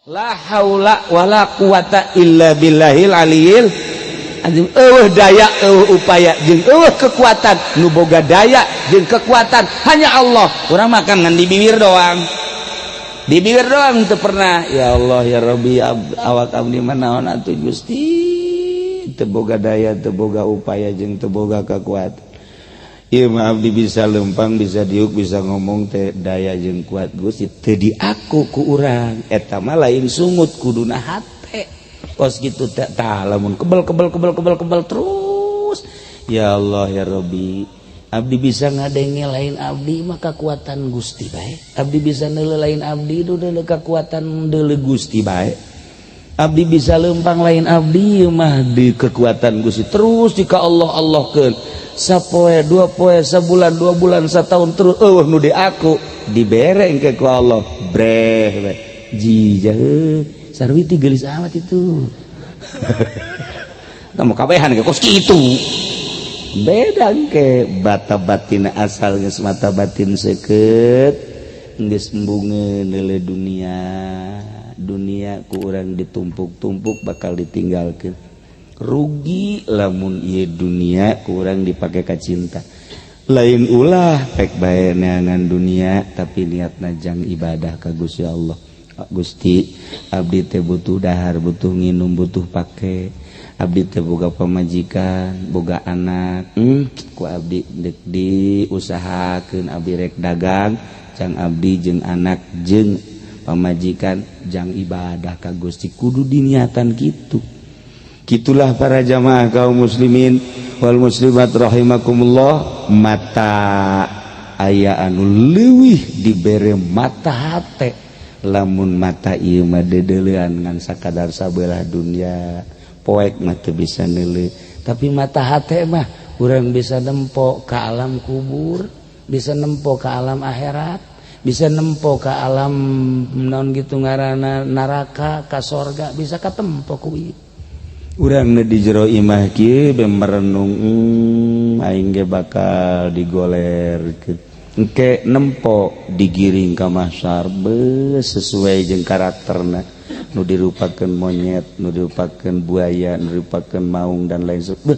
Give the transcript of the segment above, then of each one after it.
La haula wala quwata illa billahil aliyil azim. Daya upaya jeung kekuatan nu boga daya jeung kekuatan hanya Allah. Urang makan ngan di bibir doang. Di bibir doang teu pernah ya Allah ya Rabbi awak abdi mah naon atuh Gusti. Teu boga daya, teu boga upaya jeung teu boga kekuatan. Ieu mah abdi bisa lempang, bisa diuk, bisa ngomong teh daya jeung kuat Gusti teu diaku ku urang. Eta mah lain sungut kuduna hate. Kos kitu teh tah lamun kebel terus. Ya Allah ya Rabbi, abdi bisa ngadenge lain abdi mah kekuatan Gusti bae. Abdi bisa neuleuh lain abdi deuleu kekuatan deuleu Gusti bae. Abdi bisa lempang lain abdi mah di kekuatan Gusti terus jika Allah-Allahkeun. Sapoe, 2 poe, sabulan, 2 bulan, satahun terus nu di aku dibere engke ku Allah breh jijah sarwiti geulis amat itu. Kamu kabehan ke kos kitu beda engke bata batin asal geus mata batin seukeut geus embungeun deuleu dunia ku urang ditumpuk-tumpuk bakal ditinggalkeun. Rugi lamun ieu dunia kurang dipake ka cinta. Lain ulah pek bae neangan dunia tapi niatna jang ibadah ka Gusti Allah. Gusti, abdi teh butuh dahar, butuh nginum, butuh pake. Abdi teh boga pamajikan, boga anak. Ku abdi dek diusahakeun abdi rek dagang, jang abdi jeung anak jeung pamajikan jang ibadah ka Gusti kudu diniatan kitu. Gitulah para jamaah kaum muslimin wal muslimat rahimakumullah. Mata aya anu leuwih dibere mata hate. Lamun mata ieu mah dedeleuan ngan sakadar sabelah dunia poek mah teu bisa neuleuh. Tapi mata hate mah urang bisa nempo ka alam kubur, bisa nempo ka alam akhirat, bisa nempo ka alam naon kitu ngaranna neraka, ka sorga, bisa katempo ku ieu. Urang di jero imah kieu be merenung aing ge bakal digolerkeun engke nempo digiring ka mahsyar sesuai jeung karakterna nu dirupakeun monyet, nu dirupakeun buaya, nu dirupakeun maung dan lain sebagainya.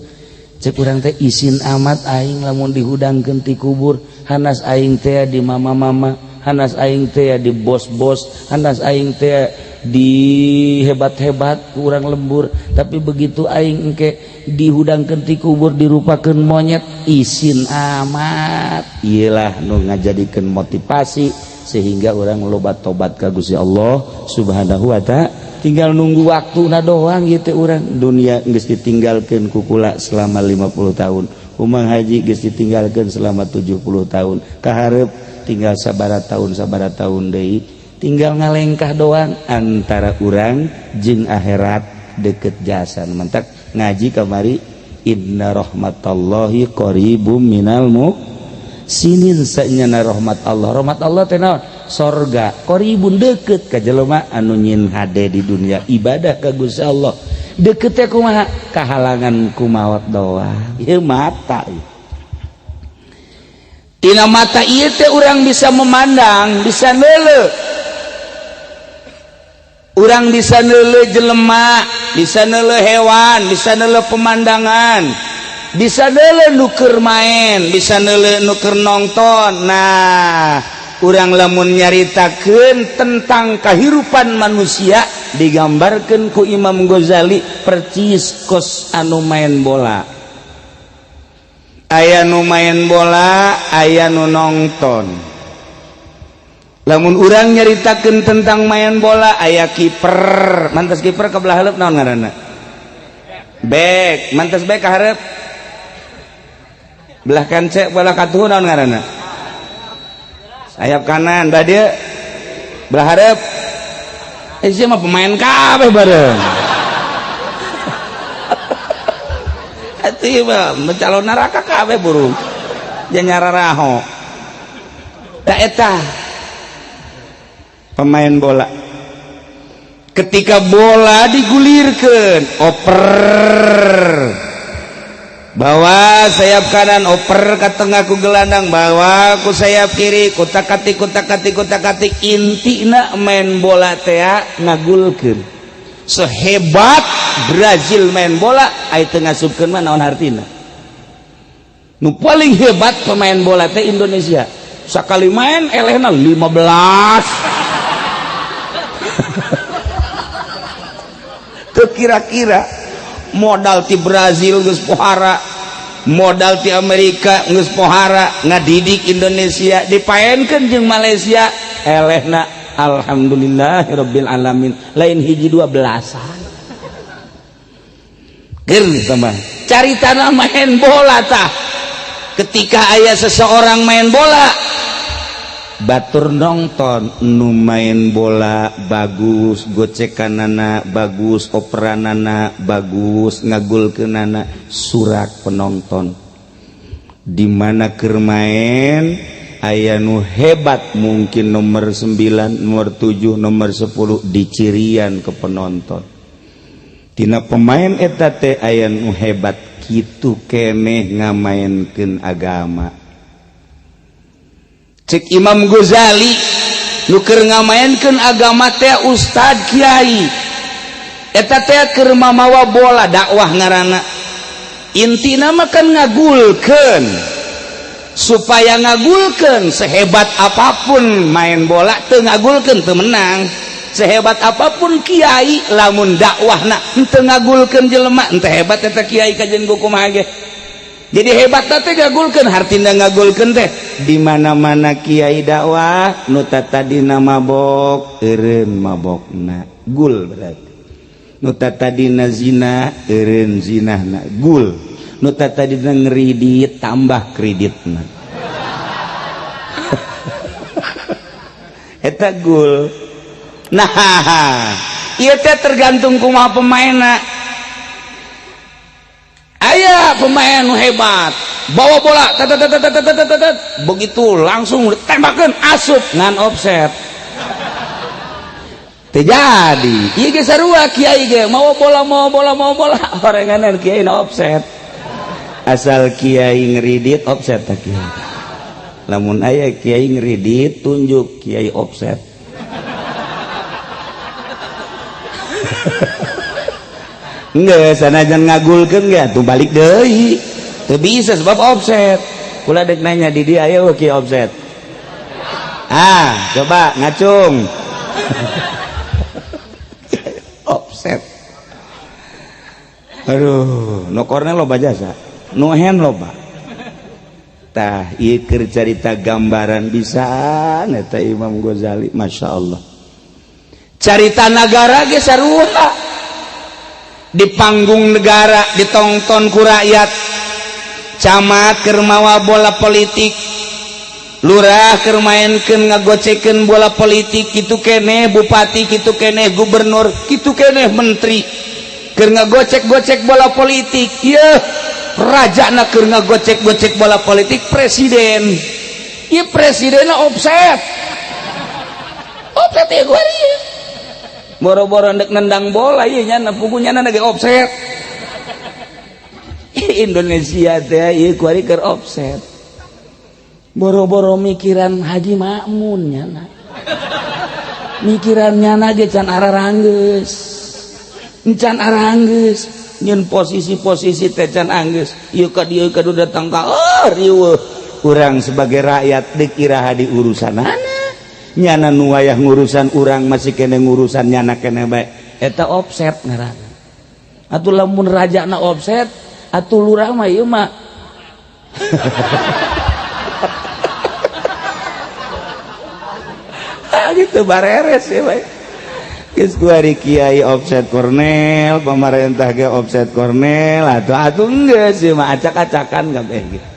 Cek urang teh isin amat aing lamun dihudangkeun ti kubur, hanas aing teh di mama-mama, hanas aing teh di bos-bos, hanas aing teh di hebat-hebat kurang lembur. Tapi begitu aing engke dihudangkeun ti kubur dirupakeun monyet isin amat. Iyalah nu ngajadikeun motivasi sehingga orang loba tobat ka Gusti Allah Subhanahu wa ta'ala. Tinggal nunggu waktuna doang ieu teh urang. Dunia geus ditinggalkeun ku kula selama 50 tahun. Umang haji geus ditinggalkeun selama 70 tahun. Kaharep tinggal sabaraha tahun deui. Tinggal ngalengkah doang antara urang jeung akhirat deket jasan. Mantak ngaji kamari inna rahmatallahi qaribum minal muhsinin. Saenyana rahmat Allah. Rahmat Allah teh naon? Sorga. Qaribun deket ka jelema anu nyin hade di dunia ibadah ka Gusti Allah. Deket teh kumaha? Kahalangan ku maot doang. Ieu mata. Tina mata ieu teh urang bisa memandang, bisa neuleuh. Urang bisa neuleuh jelema, bisa neuleuh hewan, bisa neuleuh pemandangan, bisa neuleuh nu keur main, bisa neuleuh nu keur nongton. Nah, urang lamun nyaritakeun tentang kahirupan manusia digambarkeun ku Imam Ghazali percis kos anu main bola. Aya nu main bola, aya nu nongton. Lamun urang nyaritakeun tentang main bola aya kiper, mantas kiper kabelah hareup naon ngaranna? Bek, mantas bek ka hareup? Belah kance belah katuh naon ngaranna? Sayap kanan, da dieu belah hareup. Sia mah pemain kabeh bareng. Atuh mah mencalon neraka kabeh burung. Jan nyararaho. Da eta pemain bola ketika bola digulirkeun oper bawa sayap kanan oper ke tengah ku gelandang, bawa ku sayap kiri kutak-katik intina main bola teh ngagulkeun. Sehebat Brazil main bola aya teu ngasupkeun mah naon hartina. Nu paling hebat pemain bola teh Indonesia. Sakali main elehna 15. Teu kira-kira modal ti Brazil geus pohara, modal ti Amerika geus pohara, ngadidik Indonesia dipaenkeun jeung Malaysia elehna alhamdulillahirabbil alamin lain hiji 12-an. Keur tambah caritana main bola tah. Ketika aya seseorang main bola, batur nonton nu main bola bagus, gocekanana bagus, operanana bagus, ngagulkeunana surak penonton. Di mana keur main aya nu hebat mungkin nomor 9, nomor 7, nomor 10 dicirian ke penonton. Tina pemain eta teh aya nu hebat kitu keneh ngamainkeun agama. Cek Imam Ghazali nu keur ngamainkeun agama teh ustad kiai. Eta teh keur mamawa bola dakwah ngaranna. Intina mah kan ngagulkeun. Supaya ngagulkeun sehebat apapun main bola teu ngagulkeun teu menang. Sehebat apapun kiai lamun dakwahna henteu ngagulkeun jelema henteu hebat eta kiai kajen kumaha ge. Jadi hebat teh ngagulkeun hartina ngagulkeun teh di mana-mana kiai dakwah nu tatadina mabok eureun mabokna gul berarti. Nu tatadina zina eureun zinahna gul. Nu tatadina ngridit tambah kreditna. Eta gul. Nah, ieu teh tergantung kumaha pemainna. Aya pemain nu hebat, bawa bola, begitu langsung tembakeun asup ngan offset. Teu jadi. Ieu ge sarua kiai ge mau bola, horenganan kiai na offset. Asal kiai ngridit offset tah kiai. Lamun aya kiai ngridit tunjuk kiai offset. Enggak, sanajan ngagulkeun ge atuh balik deui. Teu bisa sebab offset. Kula dek nanya di dia aya kieu offset. Coba ngacung. Offset. Aduh, nu korna loba jasa. Nu hen loba. Tah ieu keur carita gambaran pisan eta Imam Ghazali, masyaallah. Carita negara ge sarua di panggung negara ditonton ku rakyat. Camat keur mawa bola politik, lurah keur mainkeun ngagocekeun bola politik, kitu keneh bupati, kitu keneh gubernur, kitu keneh menteri keur ngagocek-gocek bola politik. Yeuh rajana keur ngagocek-gocek bola politik presiden. Ieu presidenna offset. Offset ya gua ieu. Boro-boro ndek nendang bola ieu nya pugunya ge offset. Indonesia teh ieu kuari keur offset. Boro-boro mikiran Haji Ma'mun nya. Mikirannya ge can araranggeus. Can aranggeus, nyeun posisi-posisi teh can anggeus. Ieu ka dieu kadu datang ka riweuh. Urang sebagai rakyat dikira di urusanana. Nyana nu wayah ngurusan urang masih kene ngurusan nyana kene bae. Eta offset ngaranna. Atuh lamun rajana offset, atuh lurah mah ieu mah. Gitu bareres ya bae. Geus kuari kiai offset kornel, pemerintah ge offset kornel, atuh geus ieu mah acak-acakan kabeh gitu.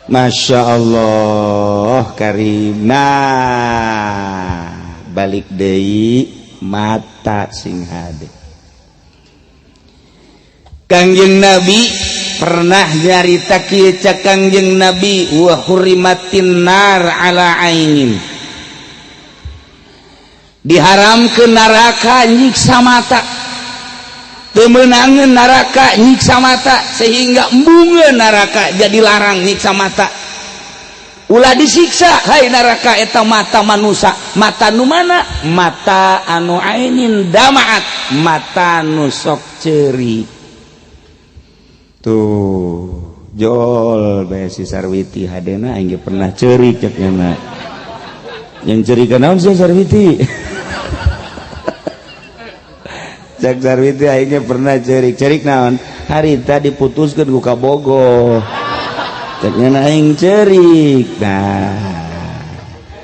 Masya Allah karim. Nah balik deui mata sing hade. Kangjeng Nabi pernah nyarita kieu ca Kangjeng Nabi, wa hurimatin nar ala ainin. Diharamkeun neraka nyiksa mata. temenangan neraka nyiksa mata sehingga embungeun neraka jadi larang nyiksa mata. Ulah disiksa hai neraka eta mata manusia. Mata nu mana? Mata anu ainin damaat, mata nu sok ceuri. Tuh jol bae si Sarwiti hadena aing pernah ceuri cek nya. Yang ceuri ka naon si Sarwiti? Cek Sarwiti aing pernah cerik naon? Harita diputuskeun ku Kabogo. Ceknya aing cerik. Nah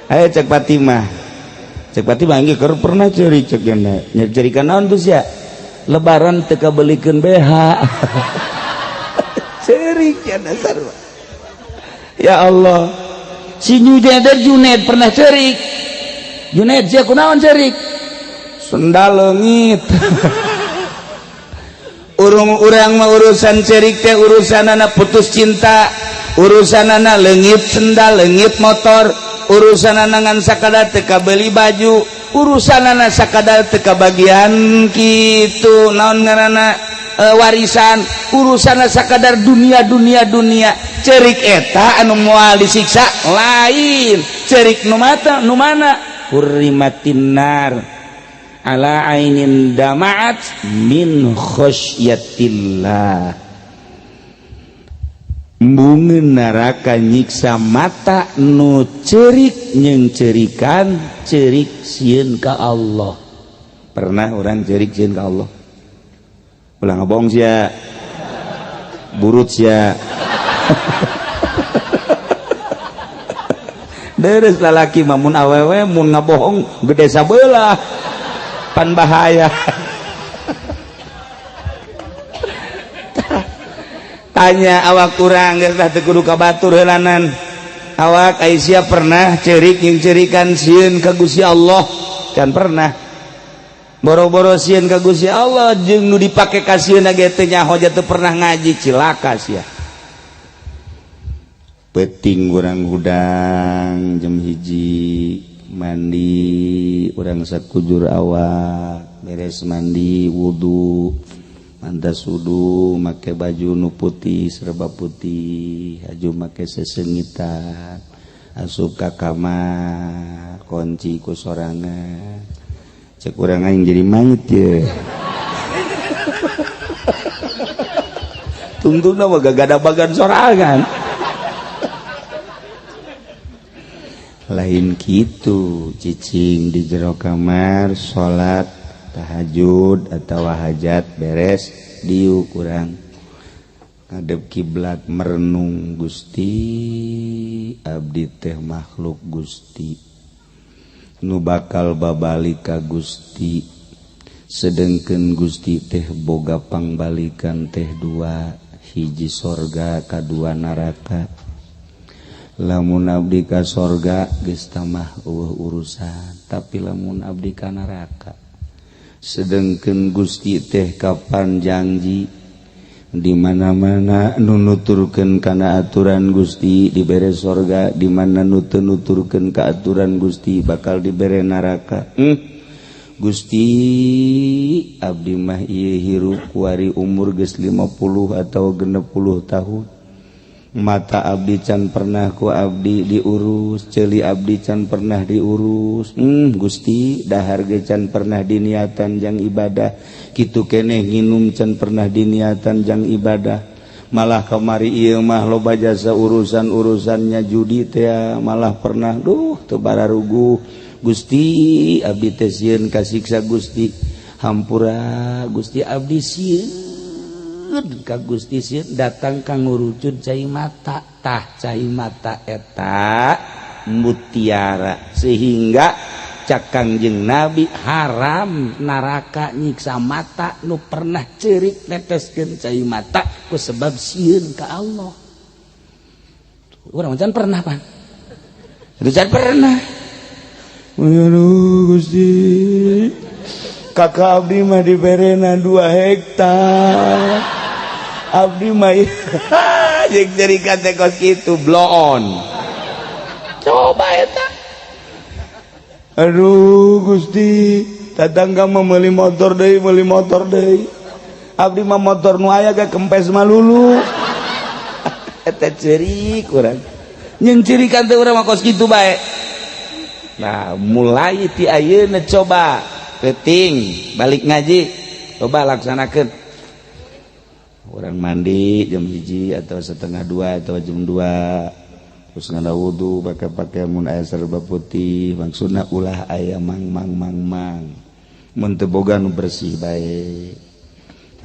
ayo cek Fatimah aing keur pernah cerik cek nya cerikan naon tuh sia lebaran teu kabelikeun BH. Cerik ya dasar. Ya Allah si Junaid pernah cerik. Junaid sia kunaon cerik? Sendal leungit. Urang mah urusan cerik teh urusanana putus cinta, urusanana leungit sendal, leungit motor, urusanana ngan sakadar teu kabeli baju, urusanana sakadar teu kabagian kitu naon ngaranna warisan, urusanana sakadar dunia. Cerik eta anu moal disiksa lain, cerik nu mana hurrimatin nar ala ainin dama'at min khosyatillah. Embungeun neraka nyiksa mata nu cerik jeung cerikan cerik sieun ka Allah. Pernah orang cerik sieun ka Allah? Ulah ngabong sia. Burut sia. Deres lalaki mah mun awewe mun ngabohong gede sabelah. Pan bahaya. Tanya awak kurang geus tah teu kudu kabatur heulanan. Awak Aisyah pernah cerik jeung cerikan sieun ka Gusti Allah? Can pernah. Boro-boro sieun ka Gusti Allah jeung nu dipake ka sieun ge teu nyaho teu pernah ngaji cilaka sia. Peuting urang hudang jam 1 mandi urang sakujur awak beres mandi wudu mantas wudu make baju nu putih serba putih aju make sesengitan asup ka kamar kunci ku sorangan cek urang aing jadi mangit ye tungtungna mah gagadabagan sorangan lain gitu cicing di jero kamar salat tahajud atau hajat beres diu kurang ngadep kiblat merenung Gusti abdi teh makhluk Gusti nu bakal babalik ka Gusti sedengkeun Gusti teh boga pangbalikan teh dua hiji sorga kadua neraka. Lamun abdi ka sorga geus tamah urusan tapi lamun abdi ka neraka sedengkeun Gusti teh kapan janji di mana-mana nu nuturkeun kana aturan Gusti dibere sorga di mana nu teu nuturkeun ka aturan Gusti bakal dibere neraka. Gusti abdi mah ieu hirup kuari umur geus 50 atau 60 tahun. Mata abdi can pernah ku abdi diurus, ceuli abdi can pernah diurus. Gusti dahar ge can pernah diniatan jang ibadah, kitu keneh nginum can pernah diniatan jang ibadah. Malah kamari ieu mah loba jasa urusan-urusannya judi teh malah pernah teu bararuguh. Gusti abdi teh sieun kasiksa Gusti. Hampura Gusti abdi sieun ka Gusti sieun datang ka ngurucut cai mata tah cai mata eta mutiara sehingga cak Kangjeng Nabi haram neraka nyiksa mata nu pernah ceurik neteskeun cai mata ku sebab sieun ka Allah. Urang can pernah pan? Itu can pernah. Aduh Gusti kakak abdi mah diberena 2 hektar abdi mah jeung cerika teh kos kitu blow on coba eta aduh Gusti tatangga mah meuli motor deui abdi mah motor nu aya ge kempes malulu eta ceurik urang nyeun cirikan teh urang mah kos kitu bae. Nah mulai ti ayeuna coba penting balik ngaji coba laksanakeun urang mandi jam 1 atau setengah 2 atau jam 2 terus ngada wudu pakai mun aya serba putih maksudna ulah aya mang mun teu boga nu bersih bae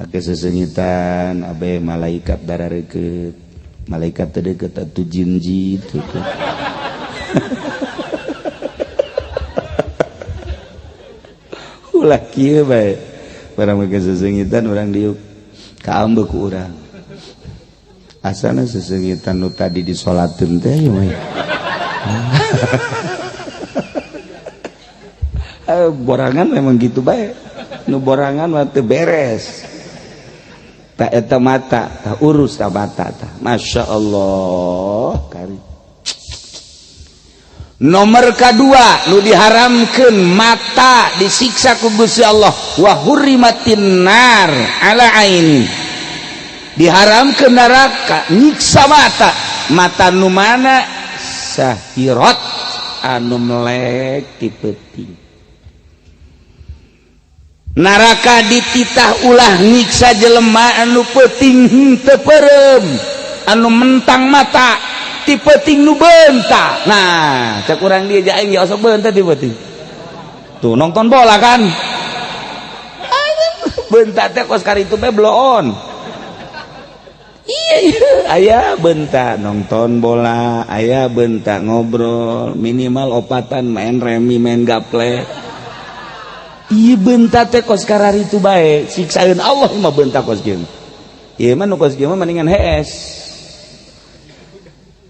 pake sesengitan abe malaikat darareukeut malaikat teu deukeut atuh jin-jin teu ulah kieu bae barang make sesengitan urang diuk kaambeu ku urang asana sesengitan nu tadi disolateun teh we borangan memang gitu bae nu borangan mah teu beres tak eta mata tah urus ka mata tah masyaallah kari. Nomor kedua nu diharamkeun mata disiksa ku Gusti Allah wa hurrimatin nar ala aini diharamkeun neraka nyiksa mata nu mana sahirat anu melek ti peuting neraka dititah ulah nyiksa jelema anu peuting teu peureum anu mentang mata ti peuting nu beunta. Nah cek urang dieu aing ge osok beunta ti peuting tuh nonton bola kan beunta teh kos karitu bae bloon. Iya aya beunta nonton bola aya beunta ngobrol minimal opatan main remi main gaple. Iya beunta teh kos kararitu bae siksaeun Allah mah beunta kos kieu ieu mah nu kos kieu mah mendingan hees.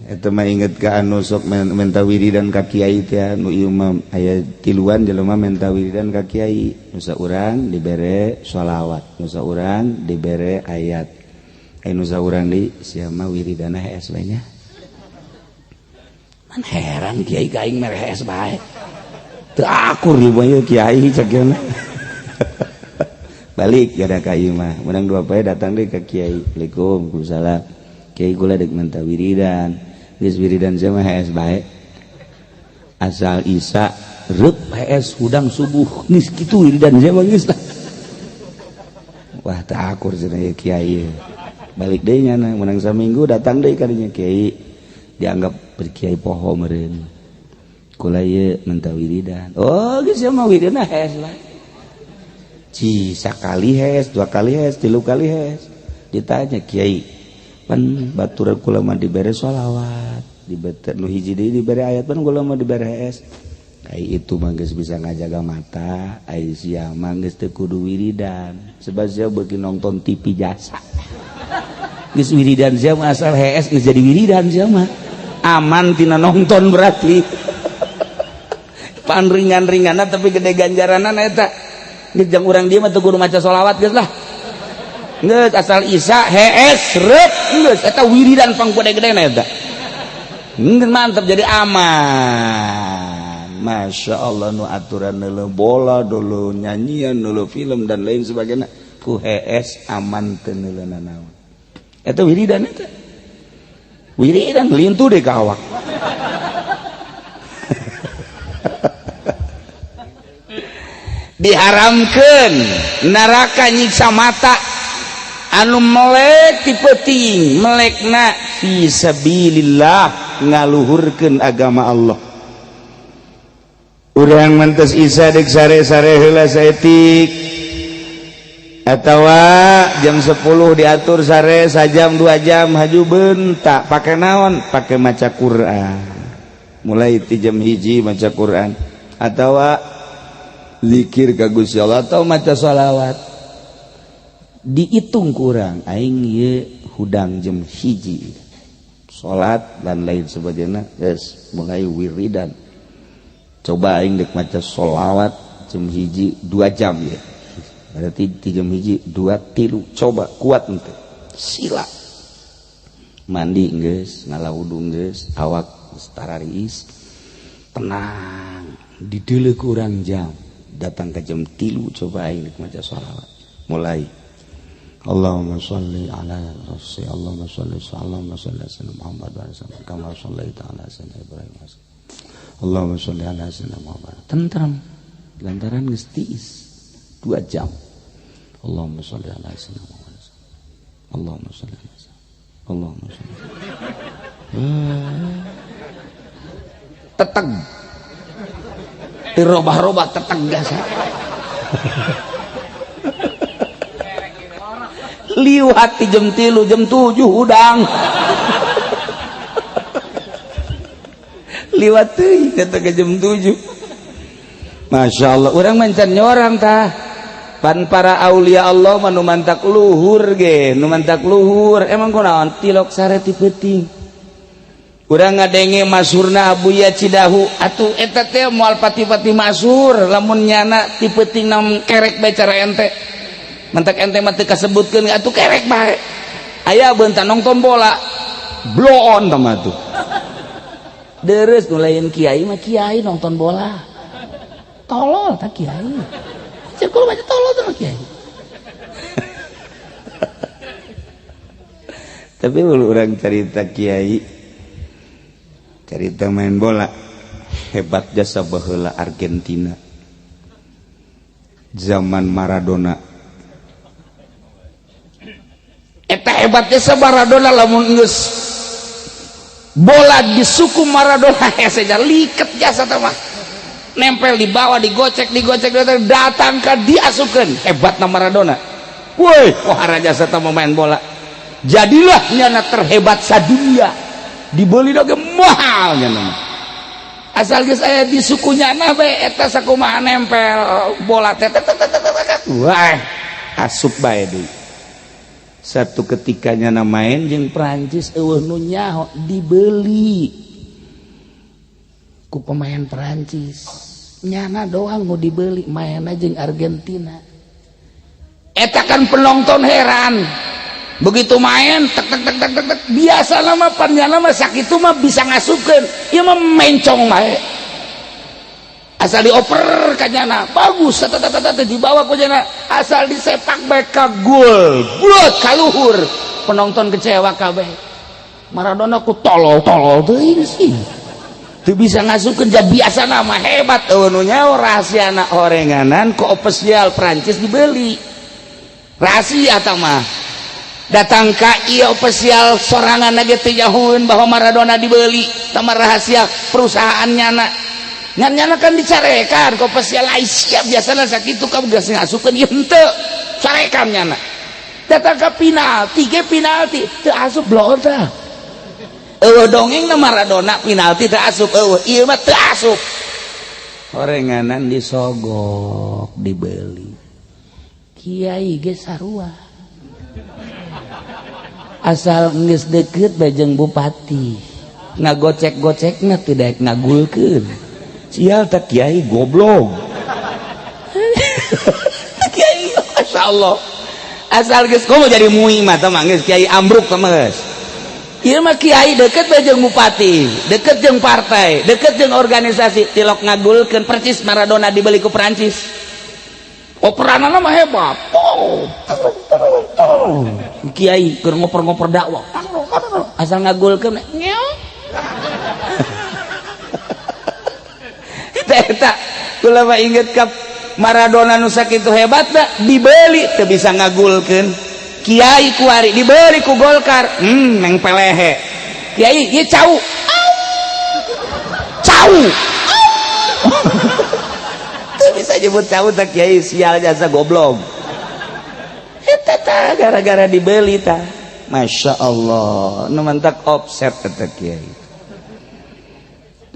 Eta mah inget ka anu sok menta wiridan ka kiai teh nu ieu mah aya tiluan jelema menta wiridan ka kiai nu saurang dibere shalawat nu saurang dibere ayat nu saurang di sia mah wiridana hees bae nya man heran kiai ka aing mere hees bae teu akur ieu mah ieu kiai cekeuna balik gara ka ieu mah menang dua poe datang deui ka kiai Assalamualaikum Waalaikumsalam kiai kula deuk menta wiridan geus wiridan sia mah hees bae asal isya reup hees hudang subuh geus kitu wiridan sia mah geus lah wah teu akur cenah ieu kiai balik deui nya menang saminggu datang deui ka dinya kiai dianggap berkiai poho meureun kula ieu menta wiridan oh geus sia mah wiridana hees bae ci sakali hees dua kali hees tilu kali hees ditanya kiai pan baturan kula mah dibere sholawat dibete nu hiji deui dibere ayat pan kula mah dibere hees ai itu mah geus bisa ngajaga mata ai sia mah geus teu kudu wiridan sebab sia beuki nonton TV jasa geus wiridan sia mah asal hees geus jadi wiridan sia mah aman tina nonton berarti pan ringan-ringanna tapi gede ganjaranan eta geus jang urang dieu mah teu kudu maca sholawat geus lah geus asal isya hees reup geus eta wiridan pang gede-gedena eta mantap jadi aman masyaallah nu aturan neuleuh bola dulu nyanyian dulu film dan lain sebagainya ku hees aman teu neuleuhna naon eta wiridan eta wiridan lintu deh ka awak diharamkeun neraka nyiksa mata anu melek ti peuting melekna fi sabilillah ngaluhurkeun agama Allah urang mantes isya deuk sare-sare heula saeutik atawa jam 10 diatur sare sajam 2 jam haju beunta pake naon pake maca Quran mulai ti jam 1 maca Quran atawa zikir ka Gusti Allah atau maca shalawat dihitung kurang aing ieu hudang jam 1 salat dan lain sebagainya geus mulai wiridan coba aing dek maca shalawat jam 1 2 jam ya berarti di jam 1 2 3 coba kuat ente sila mandi geus ngalawudu geus awak tarariis tenang dideuleuh kurang jam datang ke jam 3 coba aing dek maca shalawat mulai Allahumma sholli ala Rasul Allahumma sholli ala sayyidina Muhammad wa sallam kama shallaita ala sayyidina Ibrahim Allahumma sholli ala sayyidina Muhammad. Tentram lantaran geus tiis 2 jam. Allahumma sholli ala sayyidina Muhammad. Allahumma sholli ala sayyidina Allahumma sholli. Teteg. Dirobah-robah teteg gas. Liwat di jam 3 jam 7 udang liwat teuing kata ke jam 7. Masya Allah urang mancan nyorang tah pan para aulia Allah manu mantak luhur ge nu mantak luhur emang kunaon tilok sare ti peuting urang ngadenge masurna Abuya Cidahu atuh eta teh moal pati-pati masur lamun nyana ti peuting nam kerek bae cara ente mantak ente mah teu kasebutkeun atuh kerek bae aya beunta nonton bola blow on tama tuh deres nu lain kiai mah kiai nonton bola tolol tak kiai cek kulo baca tolol tah kiai tapi urang cerita kiai cerita main bola hebat jasa baheula Argentina zaman Maradona eta hebatnya Maradona lamun geus bola di suku Maradona saja liket jasa mah nempel di bawah digocek datang ke diasupkeun hebatna Maradona woi pohara jasa mah main bola jadilah nyana terhebat sadunia dibeli doge mahal nyana asal geus aya di suku nyana bae eta sakumaha nempel bola teh wah asup bae deui. Satu ketikanya main jeung Prancis eueuh nu nyaho dibeli ku pemain Prancis nyana doang nu dibeli main jeung Argentina eta kan penonton heran begitu main tek biasa mah pan nyana mah sakitu mah bisa ngasupkeun ieu mah mencong bae asal dioper ka nyana bagus dibawa ku nyana asal disepak bae ka gol bulat ka luhur penonton kecewa kabeh Maradona ku tolol teuing sih teu bisa ngasupkeun ja biasa mah hebat eueuh nu nyaho rahasiana orenganan ku ofisial Prancis dibeli rahasia eta mah datang ka ieu ofisial sorangan ge teu nyahoeun bahwa Maradona dibeli tamah rahasia perusahaan nyana nyana kan dicarekan kok ofisial Aisyah biasana sakitu ka geus ngasupkeun ieu henteu carekan nyana datang ka penalti teu asup bloor tah eueuh dongengna Maradona penalti teu asup eueuh ieu mah teu asup orenganan disogok dibeli kiai ge sarua asal geus deukeut bae jeung bupati ngagocek-gocekna teu daek ngagulkeun sial tak kiai goblok kiai Masya Allah asal geus komo jadi muing mah tah geus kiai ambruk tah geus ieu mah kiai deket bae jeung bupati deket jeung partai deket jeung organisasi tilok ngagulkeun percis Maradona dibeli ku Prancis operanana mah hebat kiai keur ngoper-ngoper dakwah asal ngagulkeun eta kula mah inget ka Maradona nu sakitu hebatna dibeli teu bisa ngagulkeun kiai kuari dibeli ku Golkar meng pelehe kiai ieu cau teu bisa nyebut cau tah kiai sial jasa goblok eta tah gara-gara dibeli tah Masya Allah nu mantak offset eta kiai.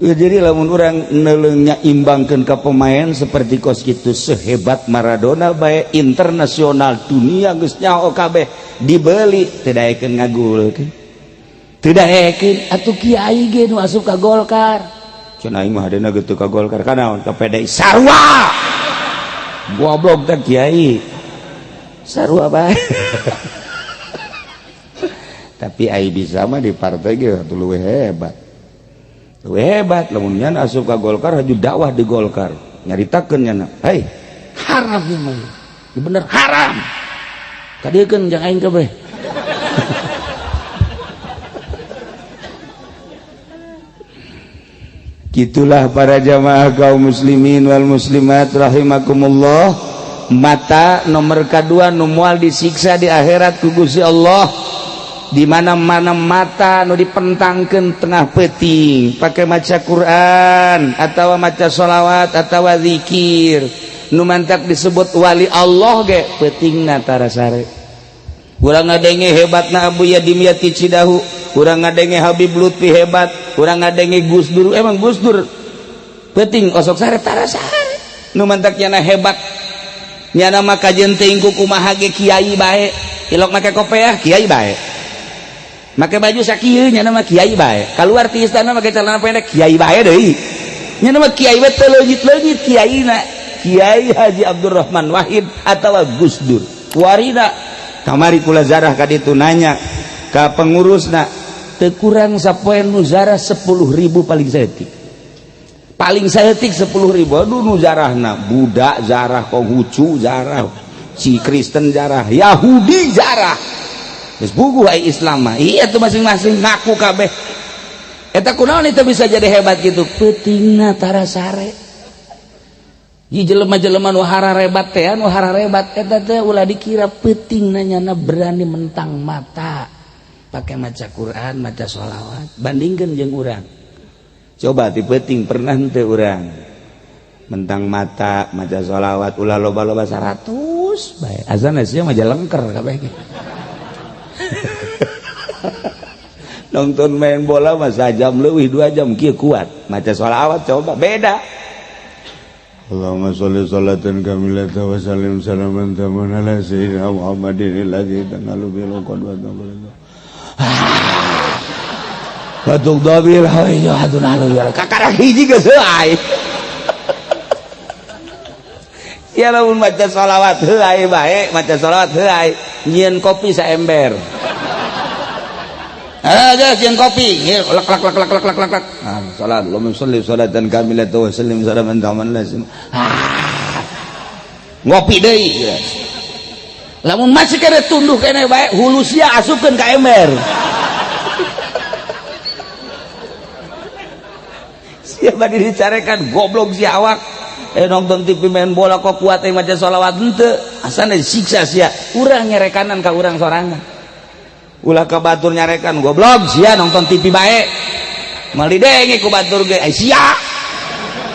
Jadi lamun orang nelengnya imbangkan ke pemain seperti kos gitu sehebat Maradona bae internasional dunia geus nyaho kabeh dibeli teu daekeun ngagulkeun teu daekeun atuh kiai ge nu asup ka Golkar cenah aing mah hadena gitu ka Golkar kanaon ka PDI sarua goblok teh kiai sarua bae tapi ai bisa mah di partai ge atuh leuwih hebat lamun nyana asup ka Golkar haju dakwah di Golkar nyaritakeun nyana hei haram ieu mah bener haram kadiekeun jang aing kabeh. Gitulah para jamaah kaum muslimin wal muslimat rahimakumullah. Mata nomor kedua nu moal disiksa di akhirat ku Gusti Allah, di mana-mana mata nu dipentangkeun tengah peuting pake maca Quran atawa maca sholawat atawa zikir nu mantak disebut wali Allah ge peutingna tara sare. Urang ngadenge hebatna Abu Yadim Yati Cidahu, urang ngadenge Habib Lutfi hebat, urang ngadenge Gus Dur, emang Gus Dur peuting osok sare tara sare. Nu mantak nyana hebat nyana mah kajen teuing kumaha ge kiai bae, ilok make kopiah kiai bae, make baju sakieu nyana mah kiai bae, kaluar ti istana make celana pendek kiai bae deui, nyana mah kiai bae teu leungit-leungit kiaina Kiai Haji Abdurrahman Wahid atawa Gus Dur. Warina kamari kula zarah ka ditu nanya ka pengurusna teu kurang sapoe nu zarah 10.000 paling saeutik. Paling saeutik 10.000. Aduh nu zarahna budak zarah, Konghucu zarah, si Kristen zarah, Yahudi zarah. Geus bugu ai Islam mah. Iya tuh masing-masing ngaku kabeh. Eta kunaon itu bisa jadi hebat gitu? Peutingna tara sare. Ji jelema-jelema nu hararebat teh anu hararebat eta teh ulah dikira peuting nanyana berani mentang mata pakai maca Quran, maca sholawat. Bandingkeun jeung urang. Coba ti peuting pernah teu urang mentang mata maca sholawat ulah loba-loba 100 bae. Azan sia mah jalengker kabeh ge. Nonton main bola mah sajam leuwih 2 jam kieu kuat. Maca sholawat coba beda. Allahumma sholli sholatan kamilatan wa sallim salaman taman ala sayyidina Muhammadin alladzi tanalu bil qadwatan batuk dabil hayya hadun alu ya kakarah hiji geus heuai. Ya lamun maca sholawat heuai bae, maca sholawat heuai, nyieun kopi saember. Aja jeung kopi, lek lek. Salat, Allahumma sholli sholatan kamilatan wa sallim salaman taman lazim. Ngopi deui. Lamun masih kere tunduh kene bae, hulu sia asupkeun ka ember. Sia bade dicarekan goblok si awak. Nonton TV main bola kok kuat maca sholawat henteu, asana disiksa sia. Urang nyerekanan ka urang sorangan. Ulah ka batur nyarekan goblok sia nonton TV bae mal didenge ku batur ge sia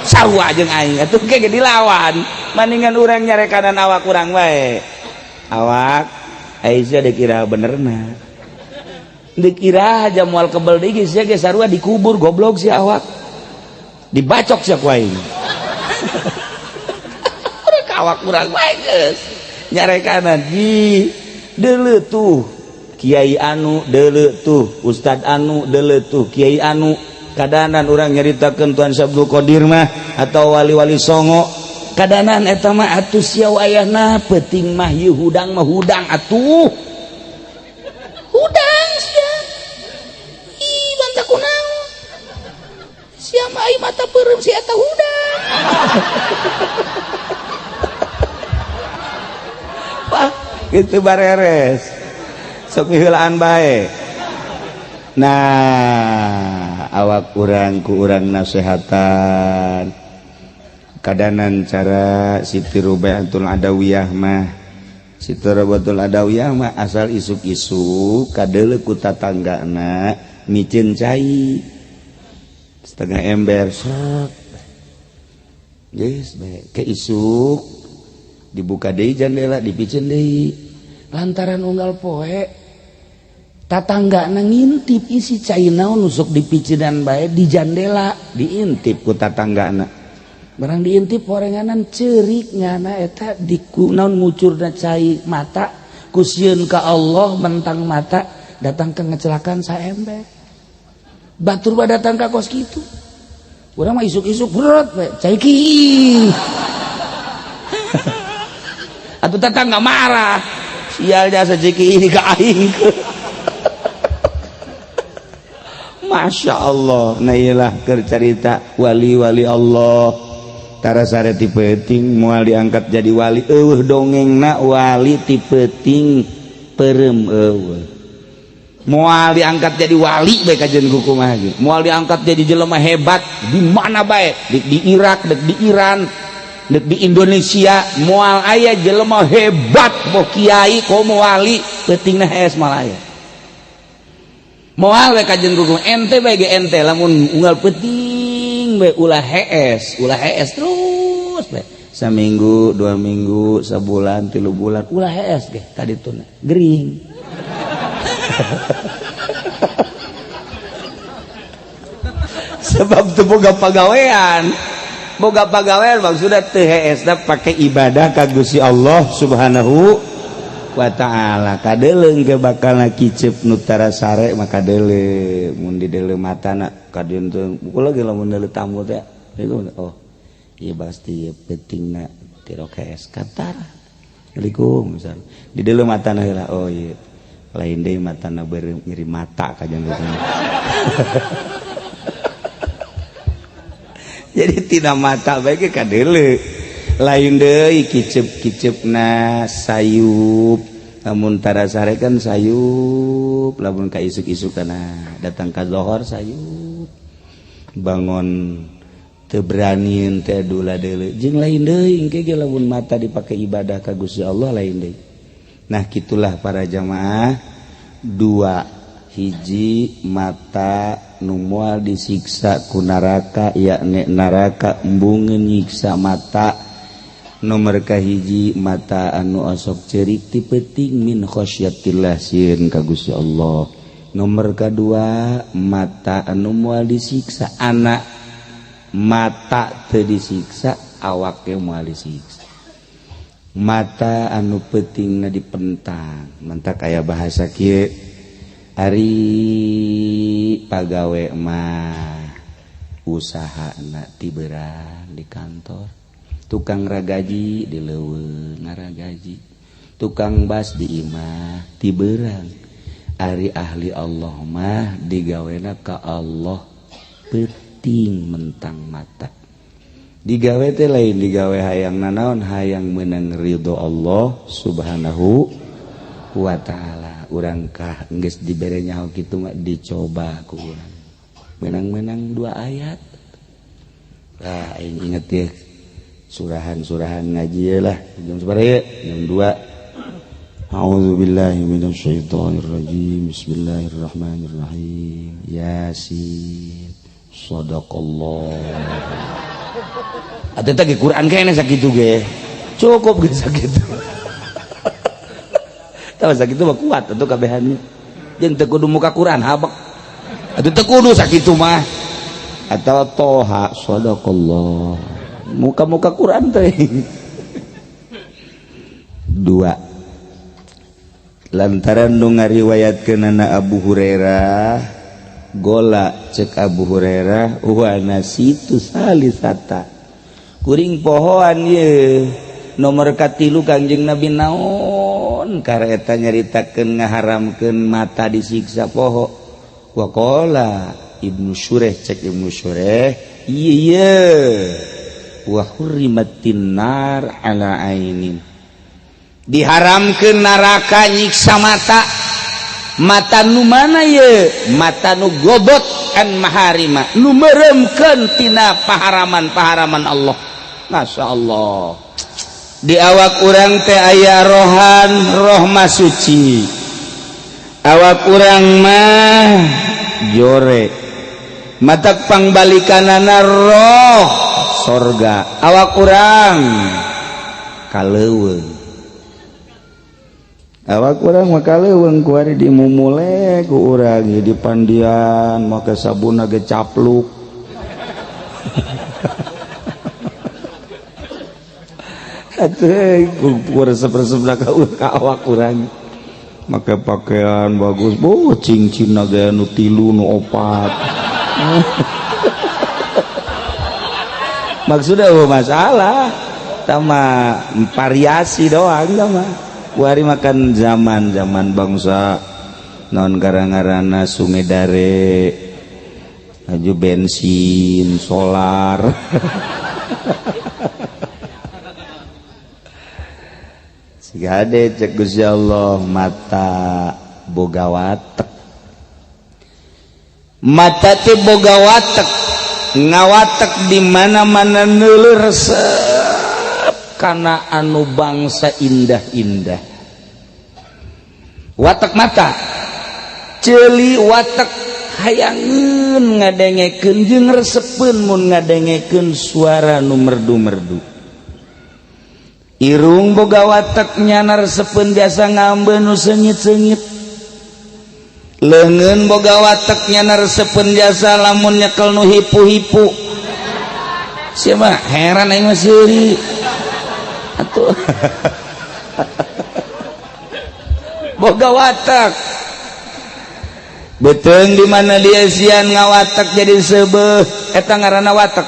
sarua jeung aing atuh ge dilawan mendingan urang nyarekanan awak urang bae awak sia dikira benerna dikira aja moal kebel deui sia ge sarua dikubur goblok sia awak dibacok sia ku aing urang awak urang bae geus nyarekanan di deuleu tuh Kiai anu deuleu tuh, Ustad anu deuleu tuh, Kiai anu kadanan urang nyaritakeun Tuan Abdul Qadir mah atau wali-wali songo kadanan eta mah atuh sia wayahna peuting mah ieu hudang mah hudang atuh. Hudang sia. Ih banta kunaon? Sia mah ai mata peureum si eta hudang. Wah, kitu bareres. Sok miheulaan bae. Nah, awak urang ku urang nasehatan. Kadanan cara Siti Rubaiatul Adawiyah mah. Siti Rubaiatul Adawiyah mah asal isuk-isuk kadeuleu ku tatanggana micin cai. Setengah ember sok. Geus bae ke isuk dibuka deui jandela dipicen deui. Lantaran unggal poe tatanggana ngintip isi cai naon nusuk dipicidan bae di jandela diintip ku tatanggana barang diintip horenganan ceurik nyana eta di naon ngucurna cai mata ku sieun ka Allah mentang mata datang ke ngecelakaan saember batur ba datang ka kos kitu urang mah isuk-isuk berat bae cai ki atuh tatangga marah sial jasa ciki ini ke aing. Masya Allah. Nah iyalah cerita wali-wali Allah tara sare ti peuting moal diangkat jadi wali eueuh dongengna wali ti peuting perem moal diangkat jadi wali bae kajian kumaha ge moal diangkat jadi jelema hebat di mana bae di Irak di Iran di Indonesia moal aya jelema hebat boh kiai komo wali peutingna es malaya moal we kajian kumaha ente bae ge ente lamun unggal peuting bae ulah hees terus bae saminggu 2 minggu sabulan 3 bulan ulah hees ge kadituna gering sebab teu boga pagawean maksudna teu heesna pake ibadah ka Gusti Allah Subhanahu wa taala kadeuleuh ge bakalna kicep nu tara sare maka deuleuh mun di deuleuh matana kadeun teu kula ge lamun deuleuh tamu teh oh ieu pasti pentingna tirok hees katara Assalamualaikum misal di deuleuh matana heula oh ieu lain deui matana beureum ngiri mata kajian gitu. Jadi tina mata bae ge kadeuleuh lain deui kicep-kicepna sayup lamun tara sare kan sayup lamun ka isuk-isuk kana datang ka zuhur sayup bangun teu beraniin teh dula deuleu jeung lain deui engke ge lamun mata dipake ibadah ka Gusti Allah lain deui. Nah gitulah para jamaah 2 hiji mata nu moal disiksa ku neraka yakni neraka embungeun nyiksa mata nomor kahiji mata anu osok ceurik ti peuting min khosyatillah sieun ka Gusti Allah nomor kadua mata anu moal disiksa anak mata teu disiksa awak ge moal disiksa mata anu peutingna dipentang mentak aya bahasa kieu ari pagawe mah usahana ti beurang di kantor tukang ragaji di leuweung ngaragaji tukang bas di imah ti beurang ari ahli Allah mah digawena ka Allah peuting mentang mata digawe teh lain digawe hayang nanaon hayang meunang ridho Allah Subhanahu wa taala urang kah geus dibere nyaho kitu mah dicoba ku urang menang-menang 2 ayat lah aing inget ye surahan ngaji lah jam sabaraha jam 2 a'udzubillahi minasyaitonirrajim bismillahirrahmanirrahim yasin sadaqallah atuh teh Quran kene sakitu ge cukup ge sakitu tah sakitu mah kuat atuh kabehannya jeung teu kudu muka Quran habak atuh teu kudu sakitu mah atawa toha sadaqallah muka-muka Quran teh 2 lantaran nu ngariwayatkeunana Abu Hurairah gola cek Abu Hurairah wa nasitu salisata kuring pohoan ye nomor katilu Kangjeng Nabi naon kareta nyaritakeun ngaharamkeun mata disiksa poho wa qala Ibnu Syureh cek Ibnu Syureh iya wa hurrimatin nar ala ainin diharamkeun neraka nyiksa mata nu mana ye mata nu gobot an maharima nu meremkeun tina paharaman Allah Masya Allah di awak urang teh aya rohan roh masuci awak urang mah jore matak pangbalikanana roh sorga awak urang kaleuweung awak urang mah kaleuweung ku ari dimumule ku urang di pandian make sabunna ge capluk atuh ku resep-resep ka awak urang make pakaian bagus cincin ge nu 3 nu 4 maksudnya masalah tama variasi doang tama kuari makan zaman bangsa non garang-garana sungai dare aju bensin solar sigade cek Gusti Allah mata boga watek. Mata teh boga watek, ngawatek di mana-mana neuleuh resep kana anu bangsa indah-indah. Watek mata ceuli watek hayangeun ngadengekeun jeung resepeun mun ngadengekeun suara nu merdu-merdu. Irung boga watek nyana resepeun biasa ngambeun nu seungit-seungit. Leungeun boga watek nyana resepeun biasa lamun nyekel nu hipu-hipu. Sia mah heran aing mah seuri. Atuh. Boga watek. Beteung di mana dia sian ngawatek jadi seubeuh eta ngaranna watek.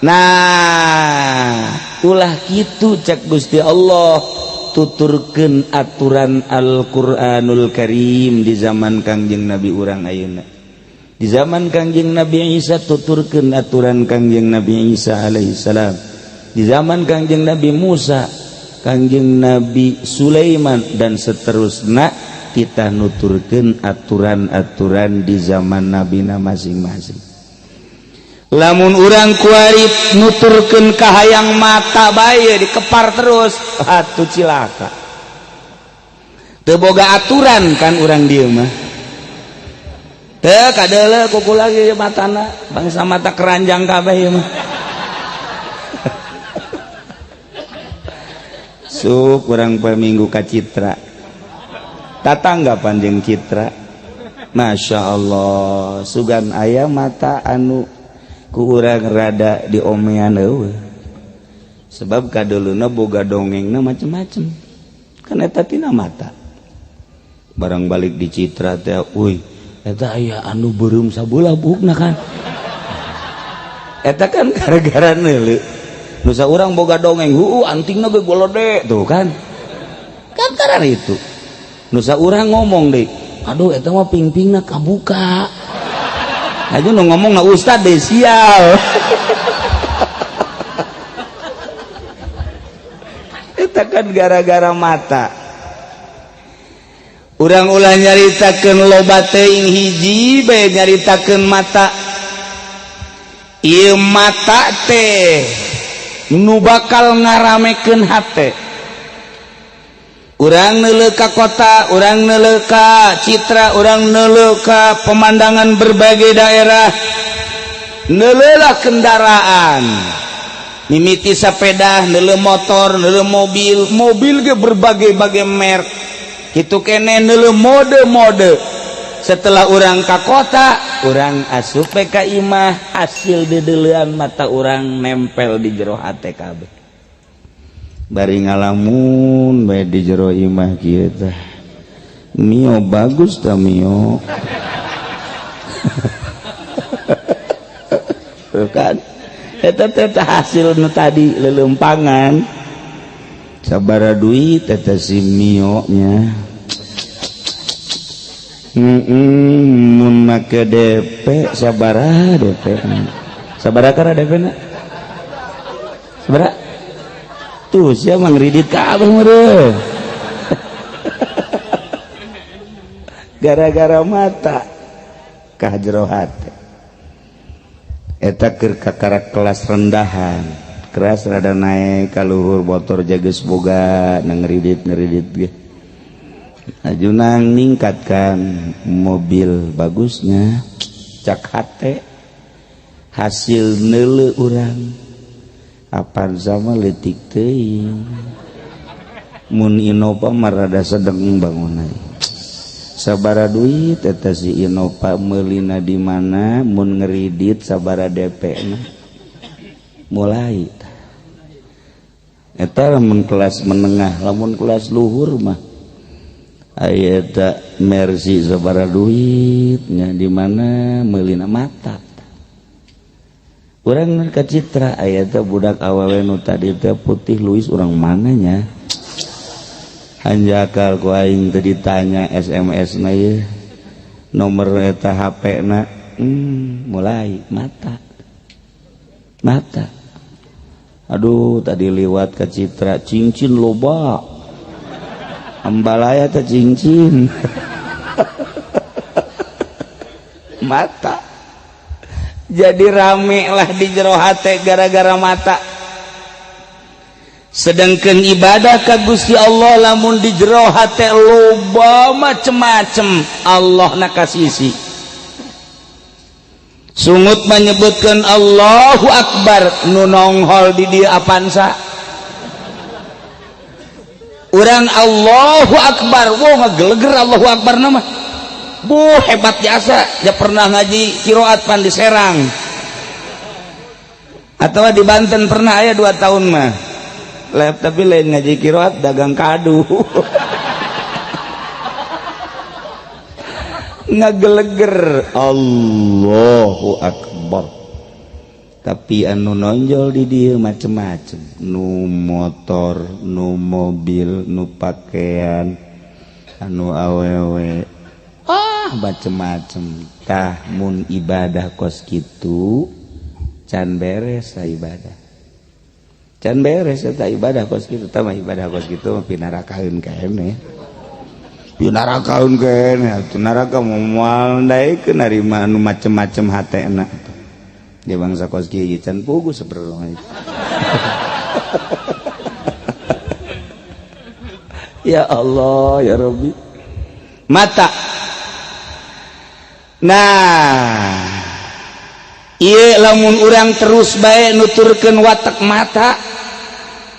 Nah, ulah kitu cek Gusti Allah tuturkeun aturan Al-Qur'anul Karim di zaman Kangjeng Nabi urang ayeuna. Di zaman Kangjeng Nabi Isa tuturkeun aturan Kangjeng Nabi Isa alaihi salam. Di zaman Kangjeng Nabi Musa, Kangjeng Nabi Sulaiman dan seterusnya kita nuturkeun aturan-aturan di zaman nabina masing-masing. Lamun urang kuarit nuturkeun kahayang mata bae dikepar terus atuh cilaka. Teu boga aturan kan urang dieu mah. Teu kadeuleu kuku lagi matana bangsa mata keranjang kabeh ieu mah. Sup urang poe Minggu ka Citra. Tatanggapan jeung Citra. Masya Allah sugan aya mata anu ku urang rada diomean eueuh. Sebab kadeuluna boga dongengna macem-macem. Kan eta tina mata. Barang balik di Citra teh, "Uy, eta aya anu beureum sabeula bukna kan." Eta kan gara-gara neuleuh. Nu saurang boga dongeng, antingna ge golode tuh kan. Kan karena itu. Nu saurang ngomong deui, "Aduh eta mah ping-pingna kabuka." Aja nu ngomongna ustad deh sial. Eta kan gara-gara mata. Urang ulah nyaritakeun loba teuing hiji bae nyaritakeun mata. Ieu mata teh nu bakal ngaramekeun hate. Urang neuleuh ka kota, urang neuleuh ka Citra, urang neuleuh ka pemandangan berbagai daerah, neuleuh kendaraan, mimiti sepeda, neuleuh motor, neuleuh mobil ge berbagai-bagai merek, kitu kene neuleuh mode-mode. Setelah urang ka kota, urang asup ka imah, hasil dedeleuan mata urang nempel di jero hate kabeh. Bari ngalamun bae di jero imah kieu teh. Mio bagus tah mio. Tuh kan. Eta teh hasil nu tadi lelempangan. Sabara duit eta si mio nya. Mun make DP sabaraha DP? Sabaraha kara DP-na? Sabaraha? Tuh siapa ngeridit kabeh meureun. Gara-gara mata ka jero hate. Eta keur kakara kelas rendahan. Keras rada naik ka luhur motor jageus boga ngeridit-ngeridit ge. Ajunang ningkatkan mobil bagusnya cak hate hasil neuleuh urang. Apaan sama letik teuing mun Innova marada sedeng bangunan sabara duit eta si Innova meulina di mana mun ngeridit sabara DP na mulai eta lamun kelas menengah lamun kelas luhur mah aya eta Mercy sabara duitnya di mana meulina mata. Urang ka Citra aya teh budak awewe nu tadi teh putih luis urang mananya. Hanjakal ku aing teu ditanya SMS-na ieu. Nomor eta HP-na mulai mata. Mata. aduh tadi lewat ke Citra cincin loba ambalaya teh cincin mata jadi rame lah di jero hate gara-gara mata. Sedangkan ibadah ka Gusti Allah lamun di jero hate loba macem-macem Allah na kasisi. Sungut menyebutkan Allahu Akbar nu nonghol di dieu apansa. Urang Allahu Akbar, wow ngageleger Allahu Akbar nama. Hebat biasa, dia pernah ngaji kiroat pan di Serang. Atau di Banten pernah aya 2 tahun mah. Tapi lain ngaji kiroat dagang kadu. Ngageleger Allahu Akbar. Tapi anu nonjol di dia macem-macem, nu motor, nu mobil, nu pakaian, anu awewe, macem-macem. Tah mun ibadah kos kitu can beres sa ibadah, can beres eta ibadah kos kitu. Tah mah ibadah kos kitu pinarakaeun kaene, pinarakaeun kaene, atuh naraka moal ndaekeun ari anu macem-macem hatena. Dia bangsa kos kieu can pugu saperlong itu. Ya Allah ya Rabbi. Mata. Nah, ieu lamun urang terus bae nuturkeun watak mata,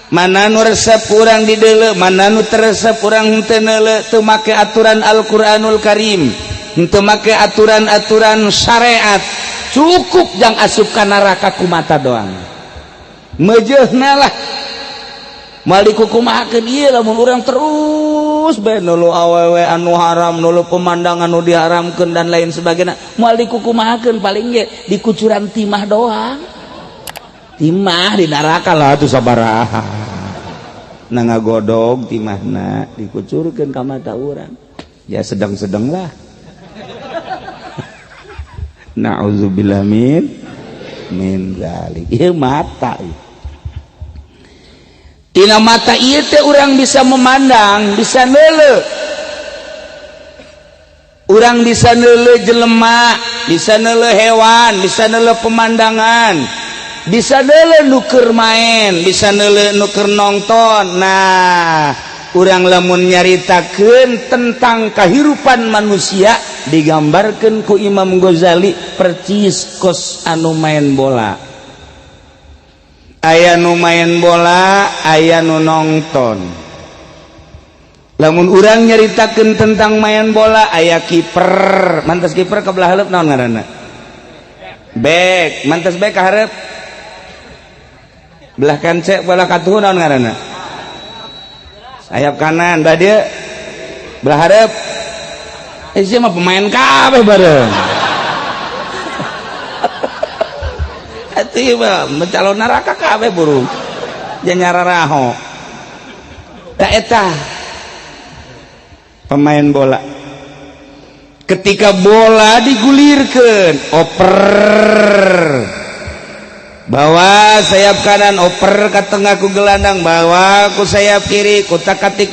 mana nu resep urang di deuleu, mana nu teresep urang henteu neuleu, teu make aturan Al-Qur'anul Karim, henteu make aturan-aturan syariat. Cukup jang asup ka neraka ku mata doang. Mejeuna lah. Moal dikukumahakeun ieu lamun urang terus bae nulu awewe anu haram, nulu pemandangan anu diharamkeun dan lain sebagainya. Moal dikukumahakeun paling ge dikucuran timah doang. Timah di neraka lah atuh sabaraha. Na ngagodog timahna dikucurkeun ka mata urang. Ya sedang-sedang lah. Na'udzubillah min zalik. Ieu mata. Tina mata ieu teh urang bisa memandang, bisa neuleu. Urang bisa neuleu jelema, bisa neuleu hewan, bisa neuleu pemandangan, bisa neuleu nu keur main, bisa neuleu nu keur nongton. Nah, urang lamun nyaritakeun tentang kehidupan manusia digambarkan ku Imam Ghazali percis kos anu main bola. Aya nu main bola, aya nu nongton. Lamun urang nyaritakeun tentang main bola, aya kiper, mantas kiper ke belah hareup naon ngaranna? Back, mantas back ka hareup. Belah kancek, belah katuh naon ngaranna? Sayap kanan, belah dieu belah hareup. Isi mah pemain kabeh bareng. Ati mah mencalon neraka kabeh burung. Janyara raho. Da eta pemain bola. Ketika bola digulirkeun, oper. Bawa sayap kanan, oper ke tengah ku gelandang, bawa ku sayap kiri, kutak-katik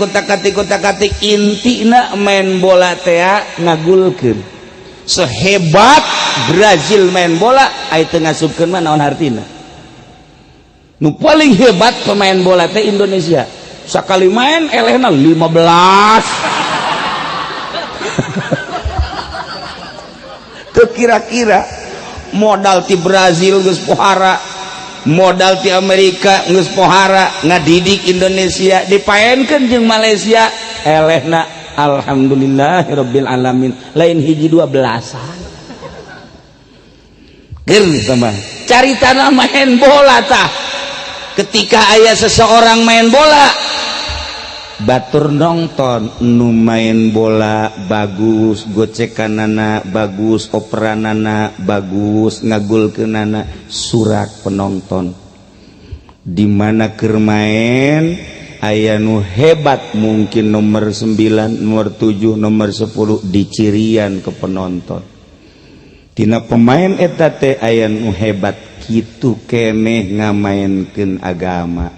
intina main bola teh ngagulkeun. Sehebat Brazil main bola, aya teu ngasupkeun mah naon hartina. Nu paling hebat pemain bola teh Indonesia. Sakali main elehna 15. Teu kira-kira modal ti Brazil geus pohara, modal ti Amerika geus pohara, ngadidik Indonesia dipaenkeun jeung Malaysia elehna alhamdulillahirabbil alamin lain hiji 12-an. Keur tambah caritana main bola tah. Ketika aya seseorang main bola, batur nongton nu main bola bagus, gocekanana bagus, operanana bagus, ngagulkeunana surak penonton. Di mana keur main aya nu hebat mungkin nomor 9, nomor 7, nomor 10 dicirian ke penonton. Tina pemain eta teh aya nu hebat kitu keneh ngamainkeun agama.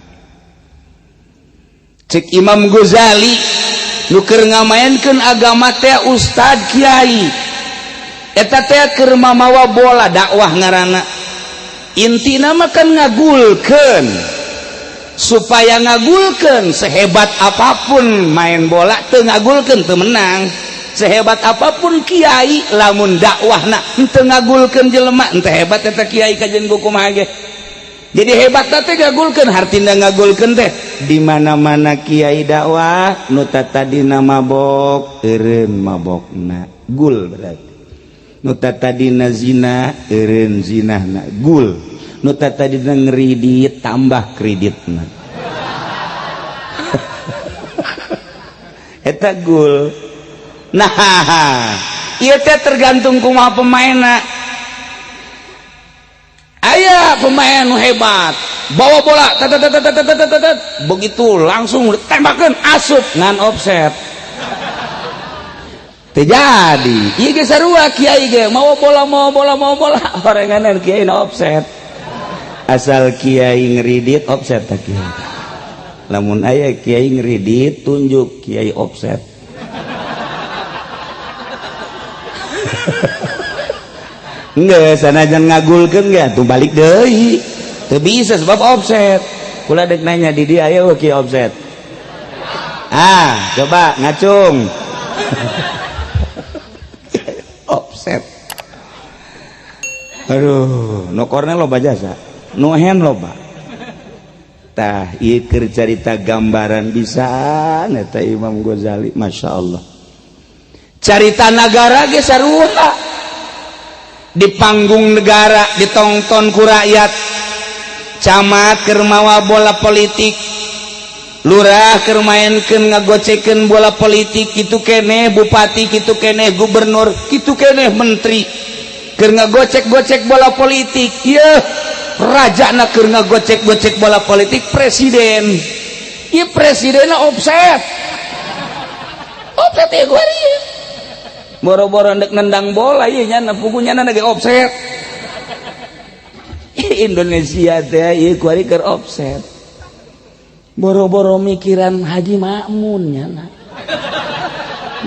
Cek Imam Ghazali nu keur ngamainkeun agama teh ustad kiai eta teh keur mamawa bola dakwah ngaranna. Intina mah kan ngagulkeun, supaya ngagulkeun sehebat apapun main bola teu ngagulkeun teu menang. Sehebat apapun kiai lamun dakwahna henteu ngagulkeun jelema henteu hebat eta kiai kajen kumaha ge. Jadi hebat teh ngagulkeun, hartina ngagulkeun teh di mana-mana kiai dakwah nu tadina mabok eureun mabokna gul berarti. Nu tadina zina eureun zinahna gul. Nu tadina ngridit tambah kreditna. Eta gul. Nah, ieu teh tergantung kumaha pemainna. Aya pemain nu hebat, bawa bola, begitu langsung tembakeun asup ngan offset. Terjadi, ieu ge sarua kiai ge mau bola, horenganan kiai na offset. Asal kiai ngeridit offset tak kiai. Lamun aya kiai ngeridit tunjuk kiai offset. Enggak, sanajan ngagulkeun ge atuh balik deui. Teu bisa sebab offset. Kula dek nanya di dia aya kieu offset. Coba ngacung. Offset. Aduh, nu korna loba jasa. Nu hand loba. Tah, ieu keur carita gambaran pisan eta Imam Ghazali, masyaallah. Carita nagara ge sarua. Di panggung negara ditonton ku rakyat, camat keur mawa bola politik, lurah keur maenkeun ngagocekeun bola politik, kitu keneh bupati, kitu keneh gubernur, kitu keneh menteri keur ngagocek-gocek bola politik. Ieu rajana keur ngagocek-gocek bola politik presiden. Ieu presidenna offset. Offset ieu gua boro-boro ndek nendang bola ieu nya pugunya ge offset. Indonesia teh ieu kuari keur offset. Boro-boro mikiran Haji Ma'mun nya.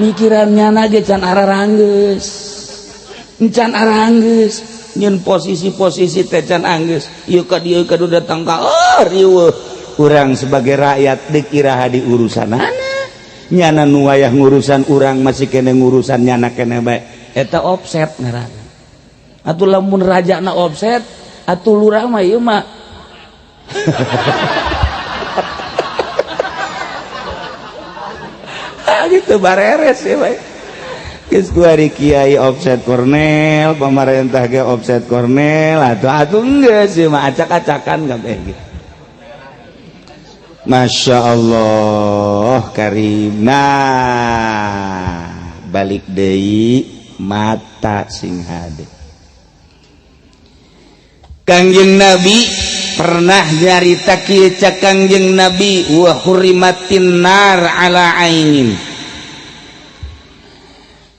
Mikiran nyana ge can araranggeus. Encan aranggeus, nyeun posisi-posisi teh can anggeus. Ieu ka dieu kadu datang ka riweuh. Urang sebagai rakyat dikira hadi urusanana. Nyana nu wayah ngurusan urang masih kene ngurusan nyana kene bae eta offset ngaranna. Atuh lamun rajana offset atuh lurah mah ieu mah gitu bareres ya bae. Geus kuari kiai offset kornel, pemerintah ge offset kornel, atuh geus ieu mah acak-acakan kabeh gitu. Masya Allah karim. Nah balik deui mata sing hade. Kangjeng Nabi pernah nyarita kieu cak Kangjeng Nabi, wa hurimatin nar ala ainin,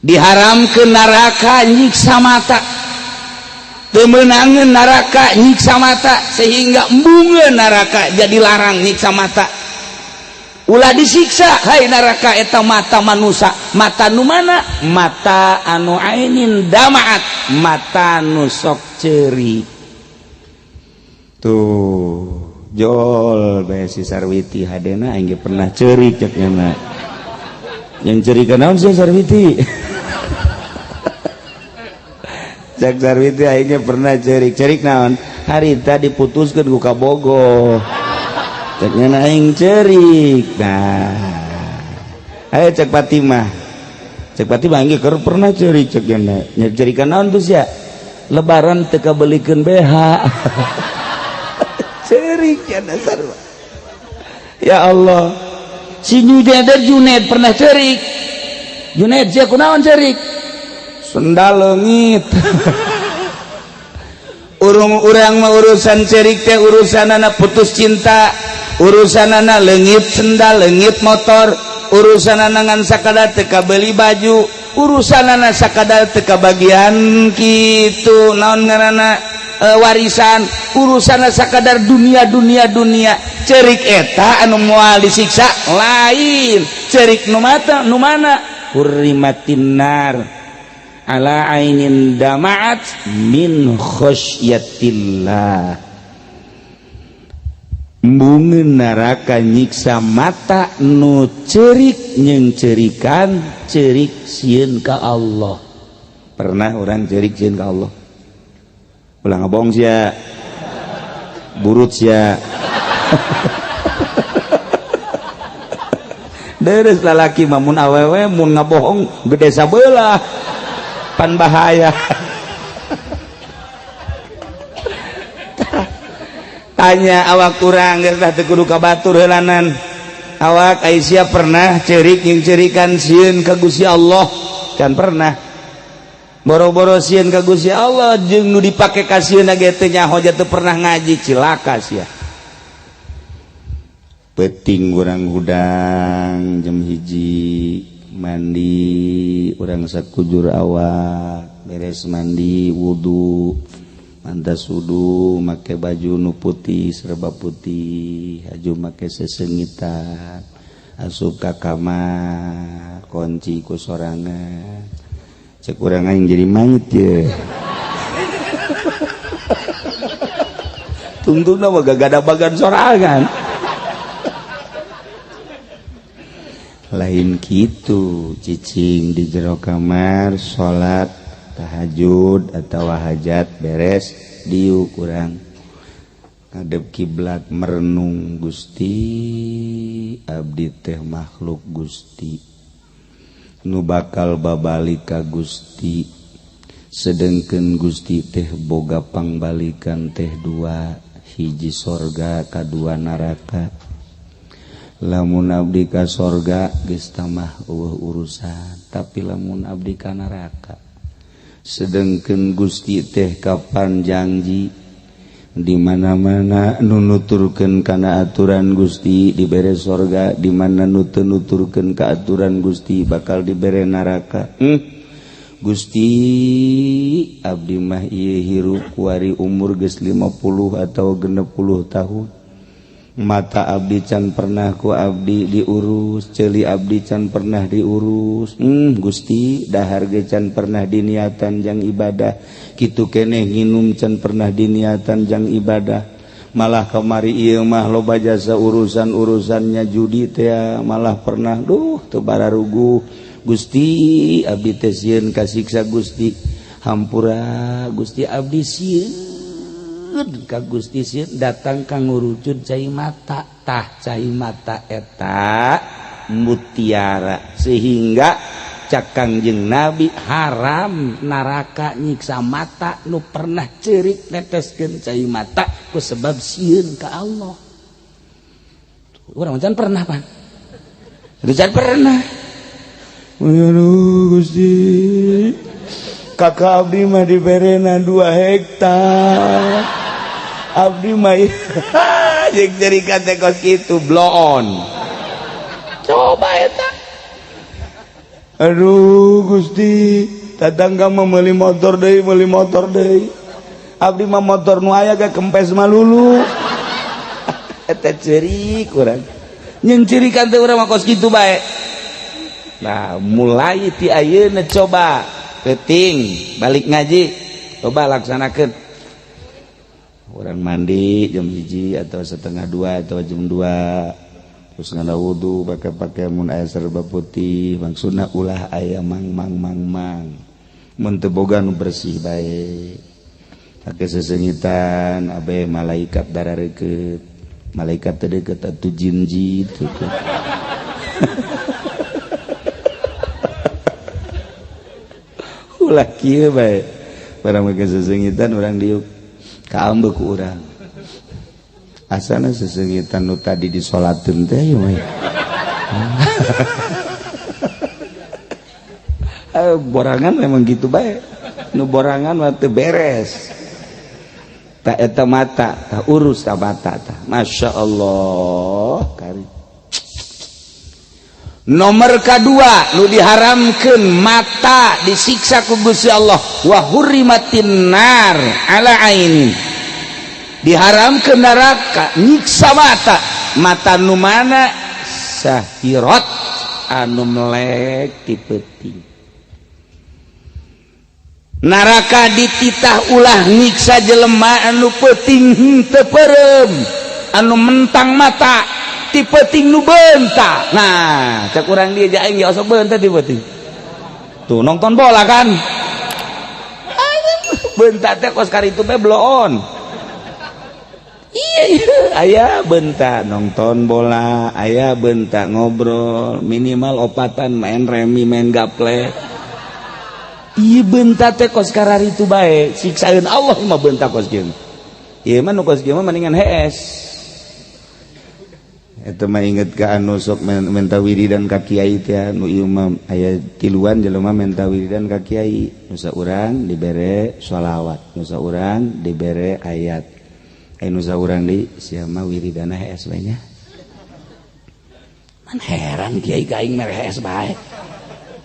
diharamkeun neraka nyiksa mata. Temenangan neraka nyiksa mata sehingga embungeun neraka jadi larang nyiksa mata. Ulah disiksa hai neraka eta mata manusia. Mata nu mana? Mata anu ainin damaat, mata nu sok ceuri. Tuh jol bae si Sarwiti hadena aing pernah ceuri cek nya. Yang ceuri ka naon si Sarwiti? Cak Sarwiti akhirnya pernah cerik naon harita diputuskan ku kabogo ceknya aing cerik. Nah ayo cek Fatimah aing keur pernah cerik ceknya nya cerikan naon tuh sia lebaran teu kabelikeun BH. Cerik ya dasar. Ya Allah, si Junaid pernah cerik. Junaid sia kunaon cerik? Sendal leungit. Urang mah urusan cerik teh urusanana putus cinta, urusanana leungit sendal, leungit motor, urusanana ngan sakadar teu kabeli baju, urusanana sakadar teu kabagian kitu naon ngaranna warisan urusan sakadar dunia cerik eta anu moal disiksa lain cerik nu mana hurrimatin nar ala ainin dama'at min khosyatillah bungeun neraka nyiksa mata nu cerik nyeung cerikan cerik sieun ka Allah. Pernah orang cerik sieun ka Allah? Ulah ngabong sia burut sia deres lalaki mah mun awewe mun ngabohong gede sabelah pan bahaya. Tanya awak kurang geus teh kudu kabatur heulanan awak Aisyah pernah cerik yang cerikan sieun ka Gusti Allah can pernah boro-boro sieun ka Gusti Allah jeung nu dipake ka sieun ge teh nyaho teu pernah ngaji cilaka sia. Peuting urang hudang jam 1 mandi urang sakujur awak beres mandi wudu mantas wudu make baju nu putih serba putih haju make sesengitan asup ka kamar kunci ku sorangan cek urang aing jadi mayit ye tungtungna mah gagadabagan sorangan lain kitu cicing di jero kamar salat tahajud atau hajat beres diuk urang ngadep kiblat merenung Gusti abdi teh makhluk Gusti nu bakal babalik ka Gusti sedengkeun Gusti teh boga pangbalikan teh dua hiji sorga kadua neraka lamun abdi ka sorga geus tamah urusan tapi lamun abdi ka neraka sedengkeun Gusti teh kapan janji di mana-mana nu nuturkeun kana aturan Gusti dibere sorga di mana nu teu nuturkeun ka aturan Gusti bakal dibere neraka. Gusti abdi mah ieu hirup kuari umur geus 50 atau 60 tahun mata abdi can pernah ku abdi diurus ceuli abdi can pernah diurus Gusti dahar ge can pernah diniatan jang ibadah kitu keneh nginum can pernah diniatan jang ibadah malah kamari ieu mah loba jasa urusan-urusannya judi teh malah pernah teu bararugu Gusti abdi teh sieun kasiksa Gusti hampura Gusti abdi sieun ka Gusti sieun datang ka ngurucut cai mata tah cai mata eta mutiara sehingga cak Kangjeng Nabi haram neraka nyiksa mata nu pernah ceurik neteskeun cai mata ku sebab sieun ka Allah. Urang can pernah pan? Can pernah. Aduh Gusti kakak abdi mah diberena 2 hektar abdi mah jeung jerikan teh kos kitu blow on coba eta aduh Gusti tatangga mah meuli motor deui abdi mah motor nu aya ge kempes malulu eta ceurik urang nyeun ceurikan teh urang mah kos kitu bae. Nah mulai ti ayeuna coba penting balik ngaji coba laksanakeun urang mandi jam 1 atau setengah 2 atau jam 2 terus ngana wudu pake mun aya serba putih maksudna ulah aya mang mun teu boga nu bersih bae pake sesengitan abe malaikat darareukeut malaikat teh deukeut atuh jin-jin teu ulah kieu bae barang make sesengitan urang diuk kaambeu ku urang asana sesengitan nu tadi disolateun teh we borangan memang gitu bae nu borangan mah teu beres tak eta mata tak urus ta mata ta masyaallah kari Nomor kedua nu diharamkeun mata disiksa ku Gusti Allah wa hurrimatin nar ala ainin, diharamkeun neraka nyiksa mata nu mana sahirat anu melek ti peuting. Neraka dititah ulah nyiksa jelema anu peuting teu peureum, anu mentang mata ti peuting nu beunta. Nah, cak urang dia aing ge osok beunta ti peuting. Tuh nonton bola kan. Beunta teh kos karitu teh bloon. Iya, aya beunta nonton bola, aya beunta ngobrol, minimal opatan main remi, main gaple. Iya beunta teh kos kararitu bae, siksaeun Allah mah beunta kos kieu. Ieu mah nu kos kieu mah mendingan hees. Eta mah inget ka anu sok menta wiridan ka kiai teh nu ieu mah aya tiluan jelema menta wiridan ka kiai, nu saurang dibere shalawat, nu saurang dibere ayat. Nu saurang deui sia mah wiridana hees bae nya. Man heran kiai ka aing mere hees bae.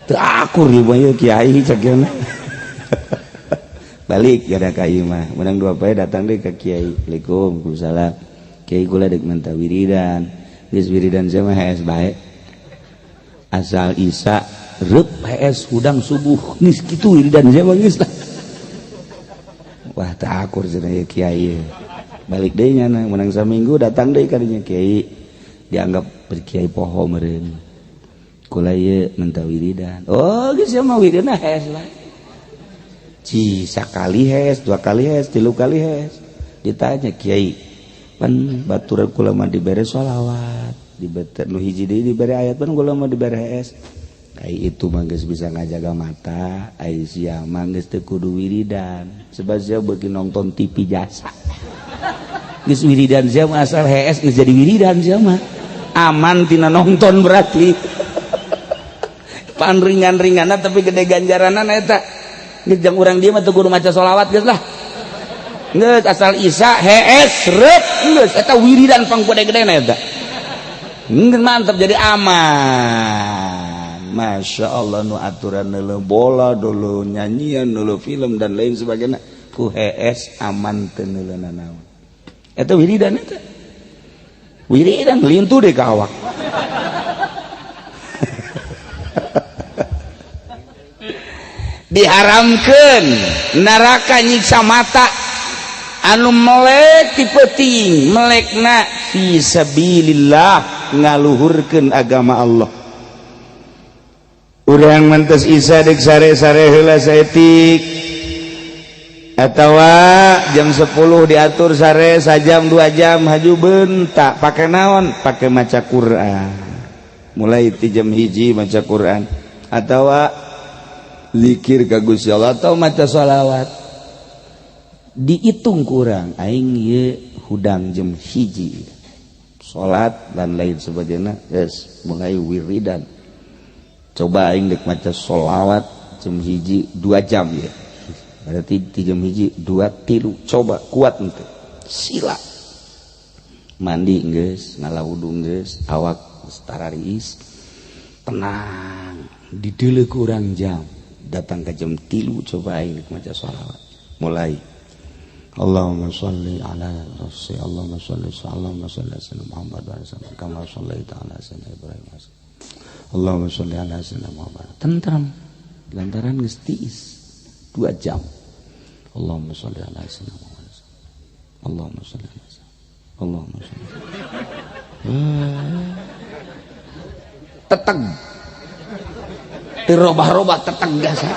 Teu akur ieu mah kiai cakeuna. Balik kada ka ieu mah, menang dua pae datang deui ka kiai. Waalaikumsalam. Kiai kula deuk menta wiridan. Geus wiridan sia mah hees bae. Asal Isya reup hees hudang subuh geus kitu wiridan sia mah geus lah. Wah teu akur cenah ieu kiai. Balik deui nya menang saminggu datang deui ka dinya kiai. Dianggap berkiai poho meureun. Kula ieu menta wiridan. Oh geus sia mah wiridana hees bae. Ci sakali hees, dua kali hees, tilu kali hees. Ditanya kiai, pan batur kula mah dibere shalawat, dibere nu hiji deui dibere ayat, pan kula mah dibere hees. Ai itu mah geus bisa ngajaga mata, ai sia mah geus teu kudu wiridan. Sebab sia beuki nonton TV jasa. Geus wiridan sia mah asal hees geus jadi wiridan sia mah. Aman tina nonton berarti. Pan ringan-ringanan tapi gede ganjaranan eta. Geus jang urang dieu mah teu kudu maca shalawat geus lah. Geus asal Isya hees reup geus eta wiridan pang gede-gedena eta. Geus mantap jadi aman. Masya Allah nu aturan neuleuh bola dulu nyanyian neuleuh film dan lain sebagainya ku hees aman teu neuleuh naon. Eta wiridan eta. Wiridan lintu deui ka awak. Diharamkeun neraka nyiksa mata anu melek ti peuting, melekna fi sabilillah ngaluhurkeun agama Allah. Urang mantes Isya deuk sare-sare heula saeutik atawa jam 10 diatur sare sajam 2 jam haju beunta pake naon? Pake maca Quran. Mulai ti jam 1 maca Quran atawa zikir ka Gusti Allah atau maca shalawat. Diitung kurang aing ieu hudang jam 1 salat dan lain sebagainya geus mulai wiridan. Coba aing dek maca sholawat jam 1 2 jam ya. Berarti di jam 1 2 3 coba kuat ente. Sila. Mandi geus, ngalawudu geus, awak starariis. Tenang, dideuleuh ku urang jam. Datang ke jam 3 coba aing dek maca sholawat. Mulai Allahumma sholli ala Rasul Allahumma sholli ala Muhammad wa sallam kama shallaita ala sayyidina Ibrahim. Allahumma sholli ala sayyidina Muhammad. Tentram lantaran geus tiis 2 jam. Allahumma sholli ala sayyidina Muhammad. Allahumma sholli ala sayyidina Allahumma sholli. Teteg. Dirobah-robah teteg gasa.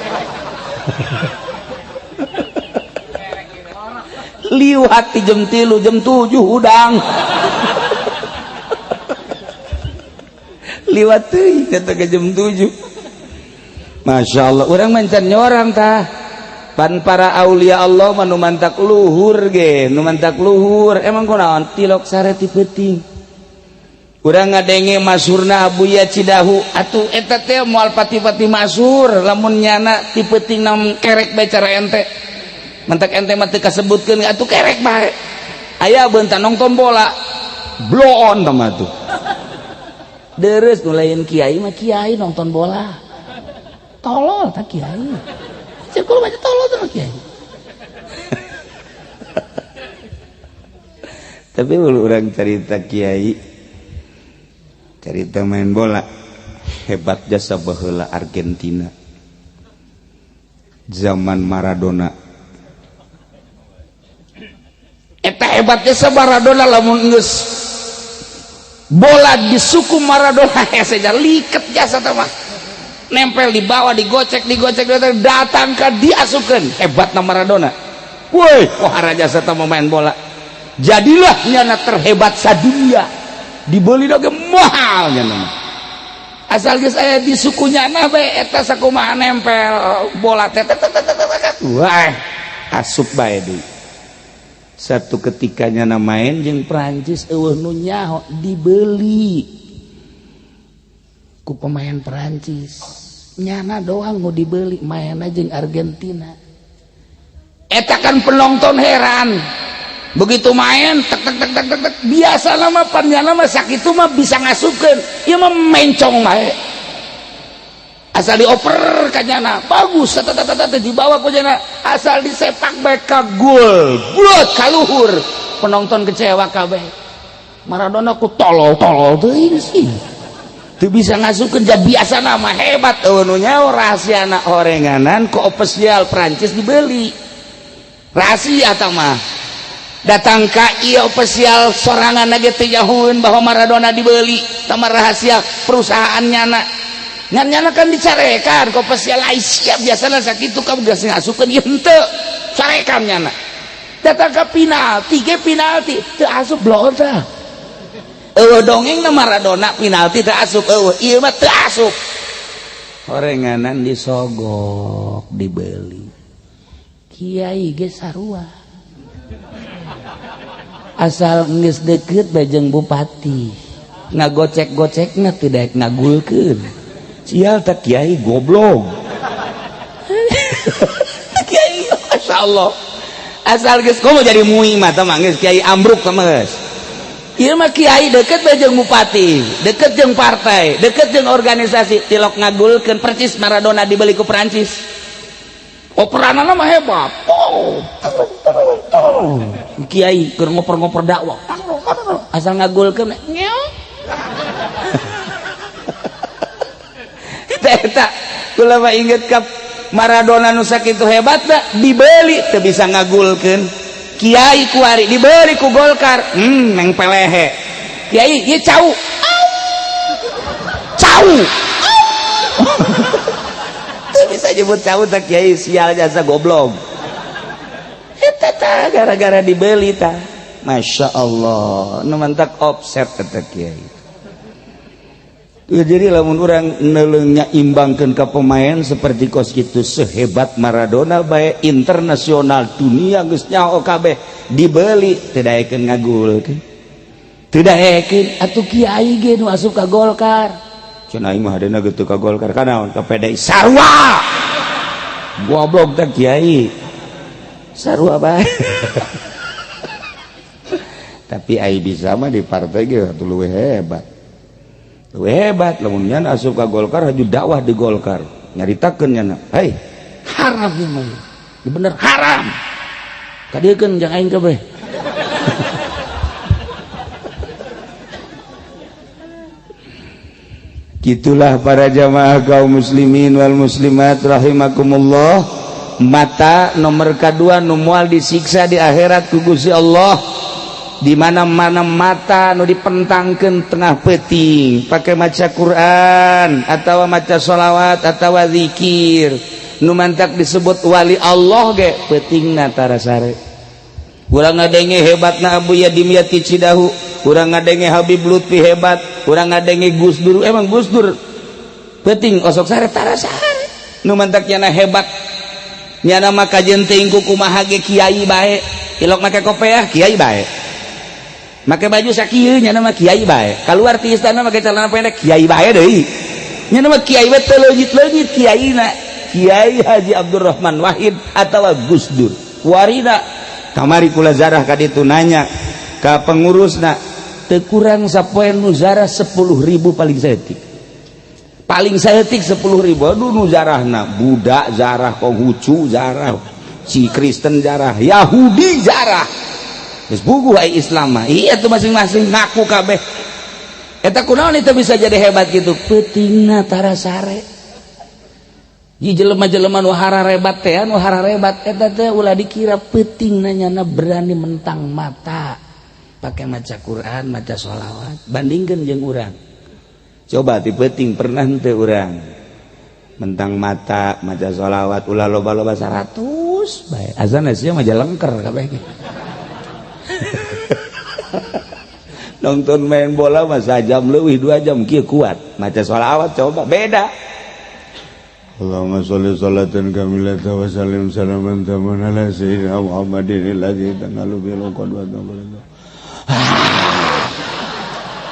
Liwat di jam 3 jam 7 udang. Liwat teuing eta ke jam 7. Masya Allah urang mancan nyorang tah. Pan para aulia Allah manu mantak luhur ge, nu mantak luhur emang kunaon tilok sare ti peuting. Urang ngadenge masyhurna Abuya Cidahu atuh eta teh moal pati-pati masyhur lamun nyana ti peuting nam kerek bae cara ente. Mantak ente mah teu kasebutkeun atuh kerek bae. Aya beunta nonton bola. Bloon tah mah tuh. deres nu lain kiai mah kiai nonton bola tolol tak kiai cek kulo mah tolol tuh kiai. Tapi orang cerita kiai cerita main bola hebat jasa baheula Argentina zaman Maradona eta hebat jasa Maradona lamun geus bola di suku Maradona saja liket jasa teh mah nempel di bawah digocek datang ka diasupkeun hebatna Maradona woi wahara jasa teh main bola jadilah nyana terhebat sadunia dibeli lagi mahal nyana asal geus aya di suku nyana bae eta sakumaha nempel bola teh wah asup bae deui satu ketika nyana main jeung Prancis eueuh nu nyaho dibeli ku pemain Prancis nyana doang nu dibeli maenna jeung Argentina eta kan penonton heran begitu main tek biasa nama panjana mah sakitu mah bisa ngasupkeun ieu mah mencong bae asal dioper ka nyana bagus dibawa ku nyana asal disepak bae ka gol blot ka luhur penonton kecewa kabeh Maradona ku tolol teuing sih teu bisa ngasupkeun jadi biasa nama hebat eueuh nu nyaho rahasiana orenganan ku ofisial Prancis dibeli rahasia eta mah datang ka ieu ofisial sorangan ge teh nyahoeun bahwa Maradona dibeli tamah rahasia perusahaan nyana ngan nyana kan dicarekan ku ofisial lain siap biasana sakitu kamu geus ngasupkeun ieu henteu carekan nyana datang ka penalti teu asup blor tah eueuh dongengna Maradona penalti teu asup eueuh ieu mah teu asup orenganan disogok dibeli kiai ge sarua asal geus deukeut bajeng bupati ngagocek-gocekna teu daek ngagulkeun sial tak kiai goblok kiai masyaallah asal geus komo jadi muing mah tah mah geus kiai ambruk tah geus ieu mah kiai deukeut bajeng bupati deukeut jeung partai deukeut jeung organisasi tilok ngagulkeun percis Maradona dibeli ku Prancis operanana mah hebat kiai keur ngoper-ngoper dakwah asal ngagulkeun nyeo eta kula mah inget ka Maradona nu sakitu hebatna dibeli teu bisa ngagulkeun kiai kuari dibeli ku Golkar meng pelehe kiai ieu cau bisa nyebut cau tak kiai sial jasa goblok eta gara-gara dibeli tah Masya Allah nu mantak offset kata kiai ya jadi lamun urang neuleunya imbangkeun ka pemain seperti kos kitu sehebat Maradona bae internasional dunia geus nyaho kabeh dibeli teu daekeun ngagulkeun teu daekeun atuh kiai ge nu asup ka Golkar cenah aing mah hadena gitu ka Golkar kanaon ka PDI sarua goblok teh kiai sarua bae tapi ai bisa mah di partai ge atuh leuwih hebat lamun nya asup ka Golkar haju dakwah di Golkar nyaritakeun nya hei haram ieu mah bener haram kadiekeun jang aing kabeh Gitulah para jamaah kaum muslimin wal muslimat rahimakumullah mata nomor kedua nu moal disiksa di akhirat ku Gusti Allah di mana-mana mata nu dipentangkeun tengah peuting pake maca Quran atawa maca sholawat atawa zikir nu mantak disebut wali Allah ge peutingna tara sare urang ngadenge hebatna Abu Yadim Yati Cidahu urang ngadenge Habib Lutfi hebat urang ngadenge Gus Dur emang Gus Dur peuting osok sare tara sare nu mantak nyana hebat nyana mah kajeun teuing ku kumaha ge kiai bae ilok make kopiah kiai bae make baju sakieu nyana mah kiai bae kaluar ti istana make celana pendek kiai bae deui nyana mah kiai bae teu leungit-leungit kiaina Kiai Haji Abdurrahman Wahid atawa Gus Dur warina kamari kula zarah ka ditu nanya ka pengurusna teu kurang sapoe nu zarah 10.000 paling saeutik 10.000. Aduh nu zarahna budak zarah, Konghucu zarah, si Kristen zarah, Yahudi zarah, geus buguh ai Islam mah. Iya tuh masing-masing ngaku kabeh. Eta kunaon itu bisa jadi hebat gitu? Peutingna tara sare. Ji jelema-jelema nu hararebat teh, nu hararebat eta teh ulah dikira peutingna nyana berani mentang mata pakai maca Quran, maca sholawat. Bandingkeun jeung urang. Coba ti peuting pernah teu urang mentang mata maca sholawat ulah loba-loba 100 bae. Azan sia mah jalengker kabeh. Nonton main bola mah sajam leuwih 2 jam kieu kuat. Maca sholawat coba beda. Allahumma sholli sholatan kamilatan wa sallim salaman taman ala sayyidina Muhammadin alladzi tanalu bil qadwatan.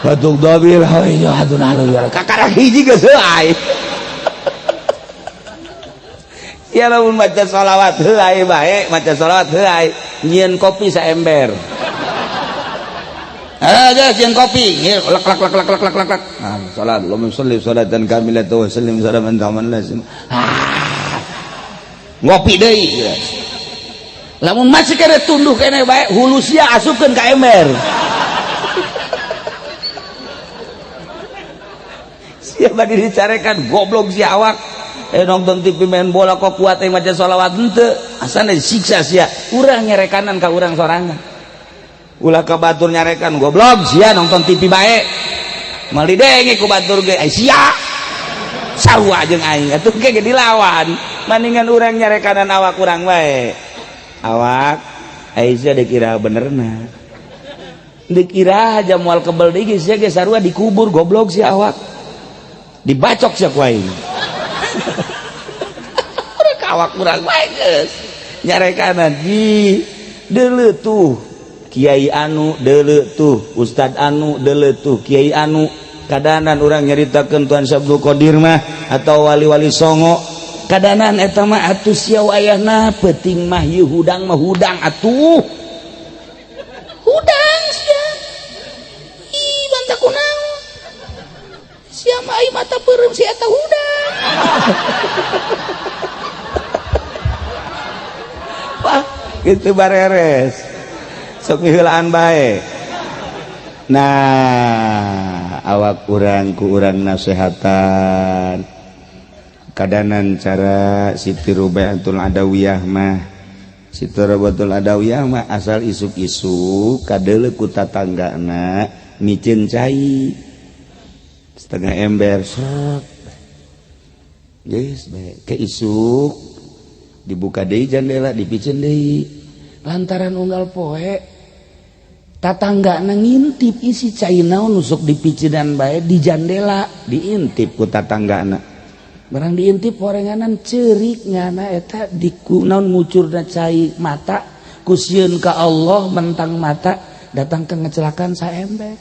Batuk dobil hayu hadun halu kakarang hiji geus heuai. Sia lamun maca sholawat heuai bae, maca sholawat heuai, nyieun kopi saember. Jangan kopi, lek. Salat, Allahumma sholli sholatan kamilatan wa sallim salaman taman lazim. Ngopi deui. Lamun masih kene tunduh kene bae, hulu sia asupkeun ka ember. Sia bade dicarekan goblok si awak. Nonton TV main bola kok kuat maca sholawat henteu, asana disiksa sia. Urang nyerekanan ka urang sorangan. Ulah ka batur nyarekan goblok sia nonton TV bae mali denge ku batur ge ai sia sarua jeung aing atuh ge dilawan mendingan urang nyarekanan awak urang bae awak ai sia dikira benerna dikira aja moal kebel deui sia ge sarua dikubur goblok sia awak dibacok sia ku aing urang awak urang bae geus nyarekanan ji deuleu tuh Kiai anu deuleu tuh, Ustad anu deuleu tuh, Kiai anu kadanan urang nyaritakeun Tuan Sabdul Qadir mah atau wali-wali songo kadanan eta mah atuh sia wayahna peuting mah ieu hudang mah hudang atuh. Hudang sia. Ih banta kunaon? Sia mah ai mata peureum si eta hudang. Wah, kitu bareres. Sok miheulaan bae. Nah, awak urang ku urang nasehatan. Kadanan cara Siti Rubaiatul Adawiyah mah. Siti Rubaiatul Adawiyah mah asal isuk-isuk kadeuleu ku tatanggana micin cai. Setengah ember sok. Geus bae ke isuk dibuka deui jandela dipicen deui. Lantaran unggal poe tatanggana ngintip isi cai naon nusuk dipicidan bae di jandela diintip ku tatanggana barang diintip horenganan ceurik ngana eta diku naon ngucurna cai mata kusieun ka Allah mentang mata datang ke ngecelakaan saember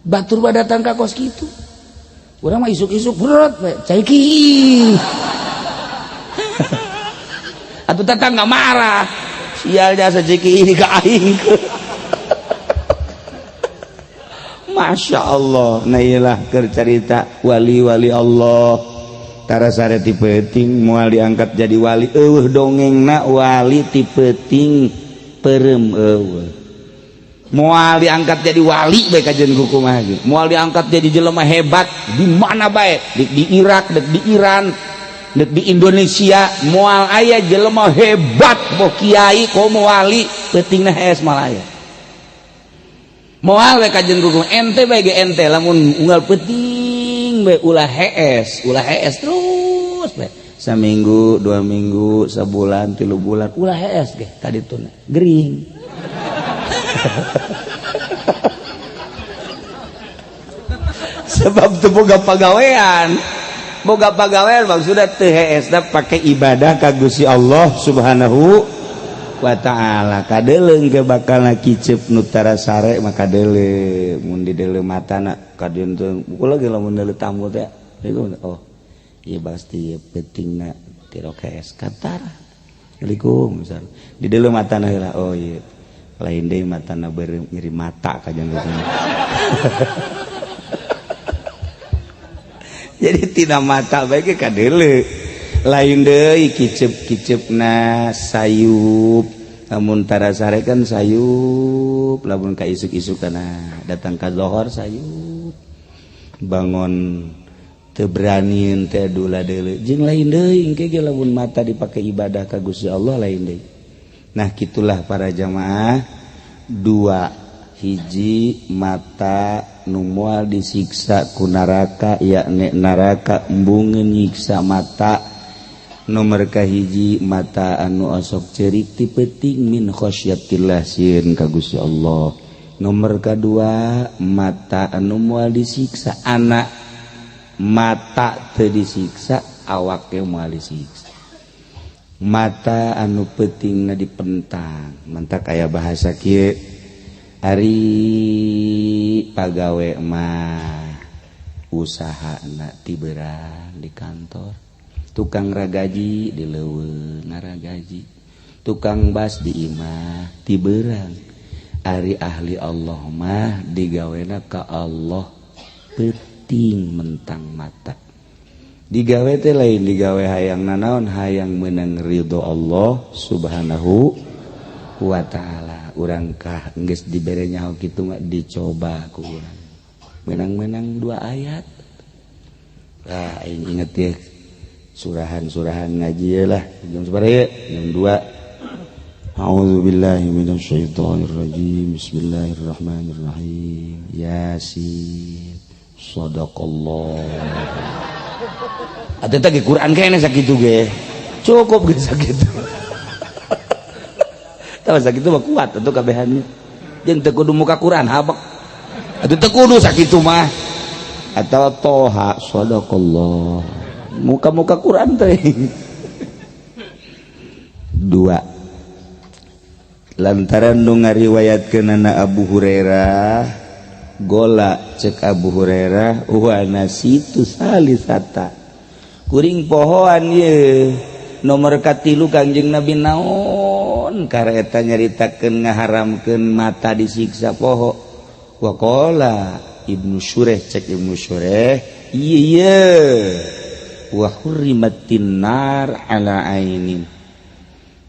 batur ba datang ka kos kitu urang mah isuk-isuk brot bae cai ki atuh tatangga marah sial jasa ciki ini ka aing Masya Allah. Nah iyalah cerita wali-wali Allah tara sare ti peuting moal diangkat jadi wali eueuh dongengna wali ti peuting peureum eueuh moal diangkat jadi wali bae kajeun kumaha ge moal diangkat jadi jelema hebat di mana bae di Irak dek di Iran dek di Indonesia moal aya jelema hebat boh kiai komo wali peutingna hees malaya moal we kajeun kuku ente bae ge ente lamun unggal peuting bae ulah hees terus bae saminggu 2 minggu sabulan 3 bulan ulah hees ge ka dituna gering sebab teu boga pagawean maksudna teu heesna pake ibadah ka Gusti Allah Subhanahu wa ta'ala kadeuleng ge bakal kicep nu tara sare mah kadeuleu mun di deuleu matana kadeun teu ulah ge lamun deuleu tamu teh oh ieu pasti pentingna ti rokees katara assalamualaikum misal di deuleu matana heula oh ieu lain deui matana beureum nyeri mata kajang gitu. Jadi tina mata bae ka deuleu lain deui kicep-kicepna sayup lamun tarasare kan sayup lamun ka isuk-isuk kana datang ka zuhur sayup bangun teu beraniin teh dula deuleu jeung lain deui engke ge lamun mata dipake ibadah ka Gusti Allah lain deui. Nah gitulah para jamaah dua hiji mata nu moal disiksa ku neraka yakni neraka embungeun nyiksa mata. Nomor kahiji mata anu osok cerik ti peuting min khosyatillah sieun ka Gusti Allah. Nomor kadua mata anu moal disiksa anak mata teu disiksa awak teh moal disiksa. Mata anu peutingna dipentang mantak aya bahasa kieu ari pagawe mah usahana ti beurang di kantor. Tukang ragaji di leuweung ngaragaji, tukang bas di imah ti beurang. Ari ahli Allah mah digawena ka Allah peuting mentang mata. Digawe teh lain digawe hayang nanaon hayang meunang ridho Allah subhanahu wa ta'ala. Urang kah geus dibere nyaho kitu mah dicoba ku urang. Menang-menang 2 ayat. Ah inget ya surahan-surahan ngaji lah jam sabaraha jam 2. A'udzubillahi minasyaitonirrajim. Bismillahirrahmanirrahim. Yasin. Shadaqallah. Atuh teh Quran kene sakitu ge. Cukup ge sakitu. Tah sakitu mah kuat atuh kabehannya. Jeung teu kudu muka Quran habak. Atuh teu kudu sakitu mah. Atawa Toha shadaqallah. Muka-muka Quran teh. 2 lantaran nu ngariwayatkeunana Abu Hurairah gola cek Abu Hurairah wa nasitu salisata kuring pohoan ye nomor katilu Kangjeng Nabi naon kareta nyaritakeun ngaharamkeun mata disiksa poho wa qala Ibnu Syureh cek Ibnu Syureh iya wa hurrimatin nar ala ainin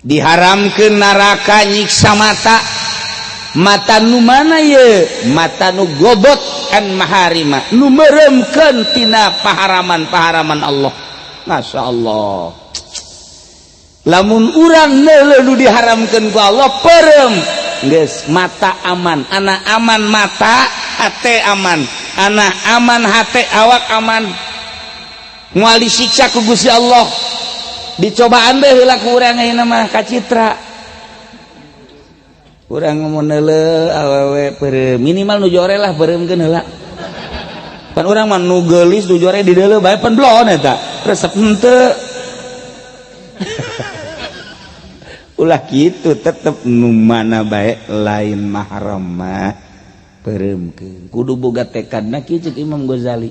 diharamkeun neraka nyiksa mata. Mata nu mana ye mata nu gobot an maharima nu meremkeun tina paharaman-paharaman Allah. Masya Allah lamun urang neuleuh nu diharamkeun ku Allah perem geus mata aman anak aman mata hate aman anak aman hate awak aman moal disiksa ku Gusti Allah. Dicobaan deh heula ku urang ayeuna mah kacitra. Urang mun neuleuh awewe peureum minimal nu jore lah peureumkeun heula. Pan urang mah nu geulis nu jore di deuleu bae pan blon eta. Resep henteu. Ulah kitu tetep nu mana bae lain mahram mah peureumkeun. Kudu boga tekadna kieu ceuk Imam Ghazali.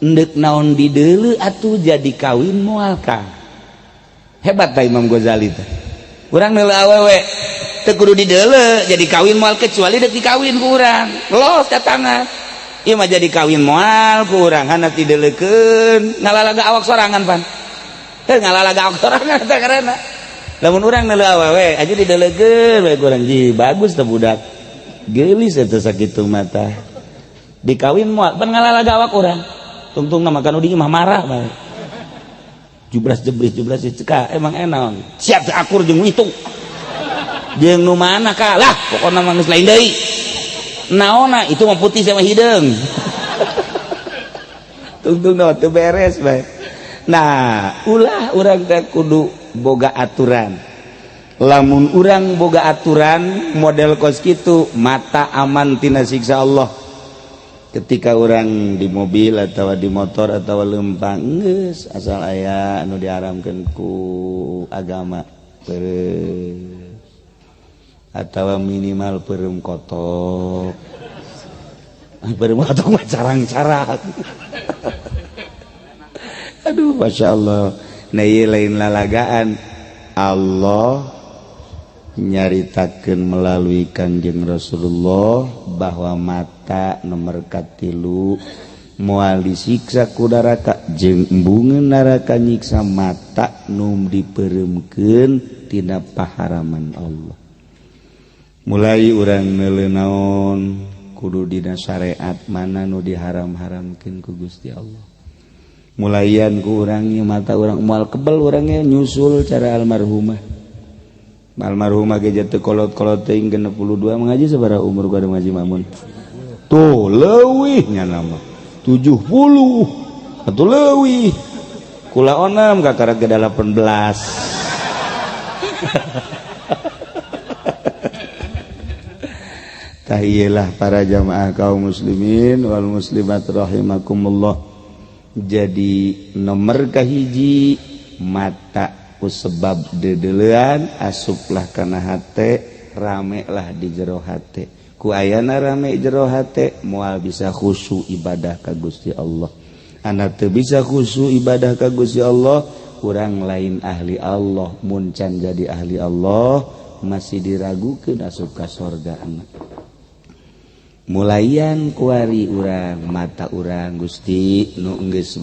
Endek naon di deuleu atuh jadi kawin moal ka. Hebat ta Imam Ghazali teh. Urang neuleuh awewe teu kudu di deuleu jadi kawin moal kecuali deuk dikawin ku urang. Los datangan. Ieu mah jadi kawin moal ku urang handak dideuleukeun ngalalaga awak sorangan pan. Heuh ngalalaga awak sorangan teh karena. Lamun urang neuleuh awewe aja dideuleukeun bae urang ji bagus teh budak. Geulis eta sakitu mah tah. Dikawin moal pan ngalalaga awak urang. Tungtung nama kanu di imah marah bae. Jubras ceka emang enak siap akur jeung ngitung jeung nu mana ka lah pokona mah geus lain deui naonna itu mah putih sama hideung tungtung teu beres bae. Nah ulah urang teh kudu boga aturan. Lamun urang boga aturan model kos kitu mata aman tina siksa Allah. Ketika orang di mobil atau di motor atau lempang geus asal aya anu diharamkeun ku agama atau minimal peureum kotok. Peureum kotok mah carang-carang. Aduh Masya Allah. Nah ieu lain lalagaan Allah nyaritakeun melalui Kanjeng Rasulullah bahwa mata nomor katilu moal disiksa ku neraka jeung embungeun neraka nyiksa mata nu dipereumkeun tina paharaman Allah. Mulai urang neuleuh naon kudu dina syariat mana nu diharam-haramkeun ku Gusti Allah. Mulaian ku urang ieu mata urang moal kebel urangnya nyusul cara almarhumah. Almarhumah ge teu kolot-kolot teuing 62 mengaji sabaraha umur ku ngaji Mamun. Tuh leuwih nya nama 70. Atuh leuwih. Kula onam kakara ge 18. Tahiyalah para jamaah kaum muslimin wal muslimat rahimakumullah. Jadi nomor kahiji mata ku sebab dedeleuan asuplah kana hate ramelah di jero hate. Ku ayana rame jero hate moal bisa khusyuk ibadah ka Gusti Allah. Ana teu bisa khusyuk ibadah ka Gusti Allah urang lain ahli Allah mun can jadi ahli Allah masih diragukeun asup ka sorga anak. Mulaian kuari urang mata urang Gusti nu geus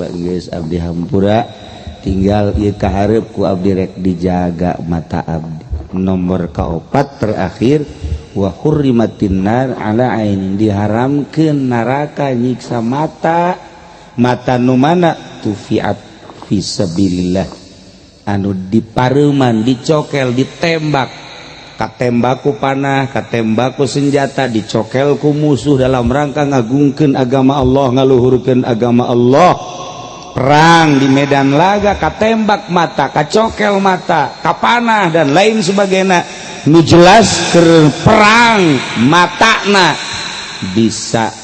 abdi hampura tinggal ieu kaharep ku abdi rek dijaga mata abdi. Nomor kaopat terakhir wa hurrimatin nar ala ainin diharamkeun neraka nyiksa mata nu mana tufiat fi sabilillah anu dipareuman dicokel ditembak katembaku panah, katembaku senjata dicokel ku musuh dalam rangka ngagungkeun agama Allah, ngaluhurkeun agama Allah. Perang di medan laga katembak mata, kacokel mata, kapanah dan lain sebagainya. Nu jelas keur perang matana bisa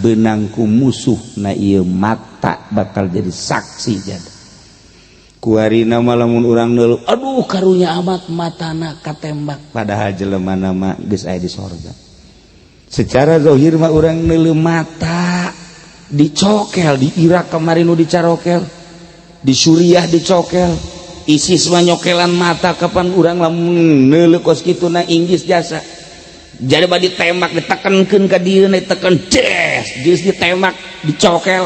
benang ku musuh na ieu mata bakal jadi saksi jadi. Kuarina malamun urang neuleuh aduh karunya amat matana katembak padahal jelema nama geus aya di sorga. Secara zahir mah urang neuleuh mata dicokel di Irak kemarin nu dicarokel di Suriah dicokel ISIS mah nyokelan mata kapan urang lamun neuleuh kos kituna Inggris jasa jadi badi tembak ditekenkeun ka dieu diteken des geus ditembak dicokel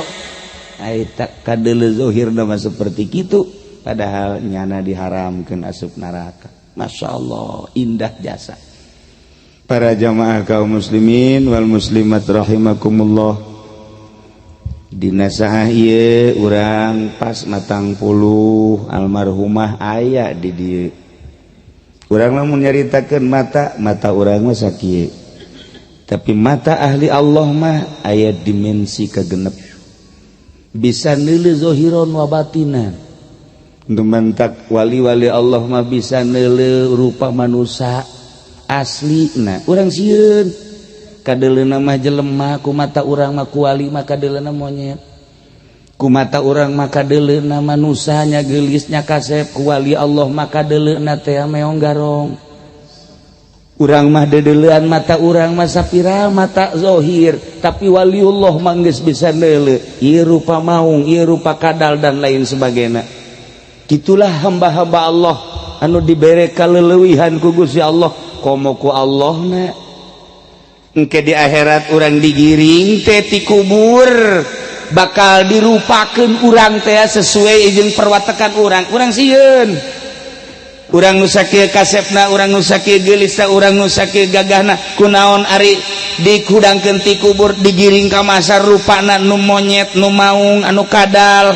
eta kadeuleuh zahirna mah seperti kitu. Padahal nyana diharamkeun asup neraka. Masya Allah indah jasa. Para jamaah kaum muslimin wal muslimat rahimakumullah. Dina saha ieu urang pas matang puluh almarhumah aya di dieu. Urang lamun nyaritakeun mata urang mah sakieu. Tapi mata ahli Allah mah aya dimensi kagenep. Bisa neuleuh zahiron wa batinan. Mentak wali-wali Allah mah bisa neuleuh rupa manusia aslina urang sieun kadeleuna mah jelema ku mata urang mah ku wali mah kadeleuna monyet ku mata urang mah kadeleuna manusia nya geulis nya kasep ku wali Allah mah kadeleuna teh meong garong urang mah dedeleuan mata urang mah sapira mata zahir tapi waliullah mah geus bisa neuleuh ieu rupa maung ieu rupa kadal dan lain sebagainya. Itulah hamba-hamba Allah anu dibere kaleulewihan ku Gusti Allah komo ku Allah na engke di akhirat urang digiring teh ti kubur bakal dirupakeun urang teh sesuai jeung perwatekan urang sieun urang nu sakieu kasepna urang nu sakieu geulisna urang nu sakieu gagahna kunaon ari dikudangkeun ti kubur digiring ka masar rupana nu monyet nu maung anu kadal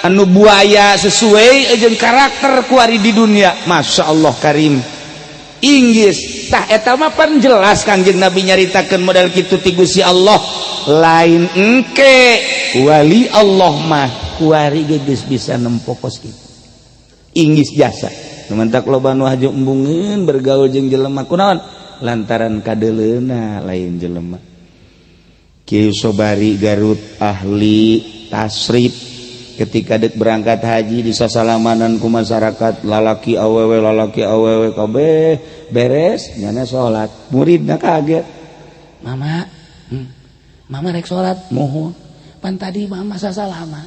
anu buaya sesuai jeung karakter kuari di dunia. Masya Allah karim inggis tah eta mah pan jelas Kangjeng Nabi nyaritakeun model kitu ti Gusti Allah lain engke wali Allah mah kuari geus bisa nempokos kitu inggis jasa numantak loba nu haju embungeun bergaul jeung jelema kunaon lantaran kadeleuna lain jelema. Kieu Sobari Garut ahli tasrif ketika dek berangkat haji disasalamanan ku masyarakat lalaki awewe kabeh beres nyana salat muridna kaget mama rek salat mohon pan tadi mama sasalaman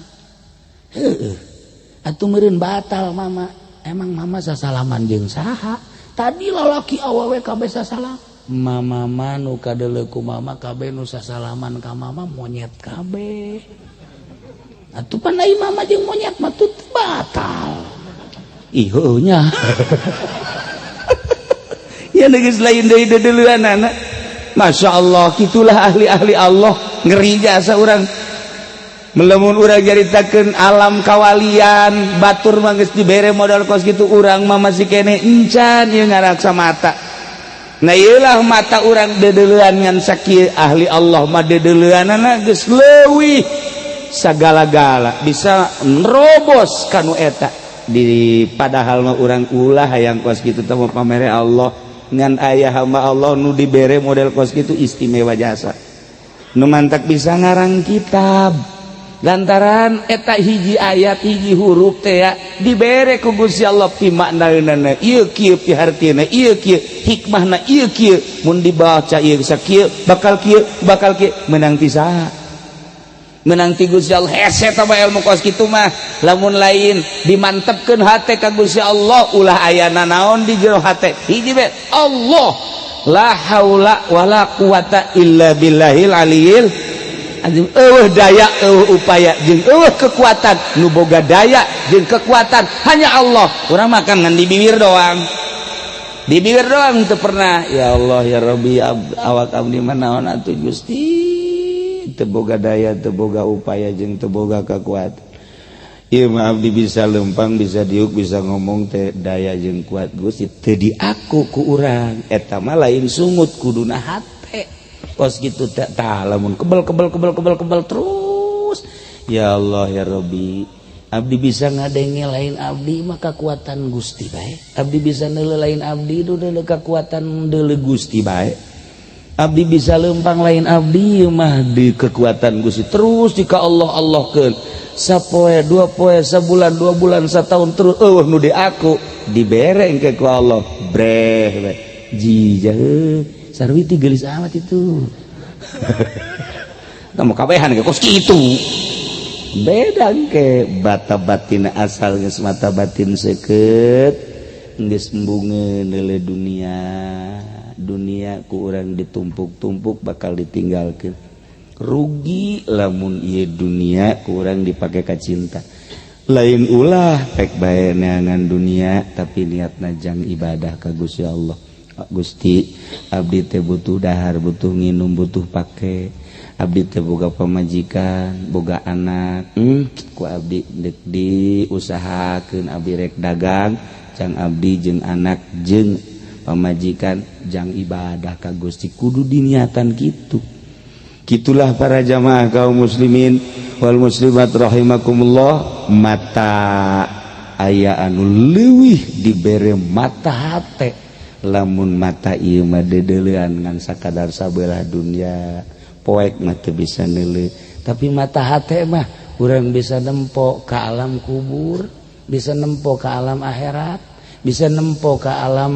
atuh meureun batal mama emang mama sasalaman jeung saha tadi lalaki awewe kabeh sasalam mama nu kadele ku mama kabeh nu sasalaman ka mama monyet kabeh atuh panai mama jeung monyet mah teu batal iheuh nya ya geus lain deui dedeuleunana masyaallah kitulah ahli-ahli Allah ngeri jasa urang melamun urang nyaritakeun alam kawalian batur mah geus dibere modal kos kitu urang mah masih kene encan ieu ngaraksa mata nah ieulah mata urang dedeuleuan ngan sakieu ahli Allah mah dedeuleuanana geus leuwih sagala-gala bisa nerobos kanu eta di padahal mah urang ulah hayang kos kitu teh pamere Allah ngan aya hamba Allah nu dibere model kos kitu istimewa jasa nu mantak bisa ngarang kitab lantaran eta hiji ayat hiji huruf teh ya dibere ku Gusti Allah pi maknaeunana ieu kieu pi hartina ieu kieu hikmahna ieu kieu mun dibaca ieu sakieu bakal kieu menang ti saha menang ti Gusti Allah hese tah ilmu kos kitu mah lamun lain dimantepkeun hate ka Gusti Allah ulah ayana naon di jero hate hiji be Allah la haula wala quwata illa billahil aliyil azim daya upaya jeung kekuatan nu boga daya jeung kekuatan hanya Allah urang makan ngan di bibir doang teu pernah ya Allah ya Rabbi awak abdi mah naon atuh Gusti teu boga daya teu boga upaya jeung teu boga kekuatan ieu mah abdi bisa lempang bisa diuk bisa ngomong teh daya jeung kuat Gusti teu diaku ku urang eta mah lain sungut kuduna hate kos kitu tah lamun kebel terus ya Allah ya Rabbi abdi bisa ngadenge lain abdi mah kekuatan Gusti bae abdi bisa neuleuh lain abdi deuleuh kekuatan deuleuh Gusti bae abdi bisa lempang lain abdi mah di kekuatan Gusti terus jika Allah-Allahkeun sapoe dua poe sabulan 2 bulan satahun terus nu di aku dibere engke ku Allah breh jijah sarwi ti geulis amat itu kamu kabehan ke kos kitu beda engke bata batin asal geus mata batin seukeut geus embungeun deuleu dunia ku urang ditumpuk-tumpuk bakal ditinggalkeun rugi lamun ieu dunia ku urang dipake ka cinta lain ulah pek bae neangan dunia tapi niatna jang ibadah ka Gusti Allah Gusti abdi teh butuh dahar butuh nginum butuh pake abdi teh boga pamajikan boga anak ku abdi dek diusahakeun abdi rek dagang jang abdi jeung anak jeung pamajikan jang ibadah ka Gusti kudu diniatan kitu kitulah para jamaah kaum muslimin wal muslimat rahimakumullah mata aya anu leuwih dibere mata hate lamun mata ieu mah dedeuleuan ngan sakadar sabelah dunia poek mah teu bisa neuleuh tapi mata hate mah urang bisa nempo ka alam kubur bisa nempo ka alam akhirat bisa nempo ka alam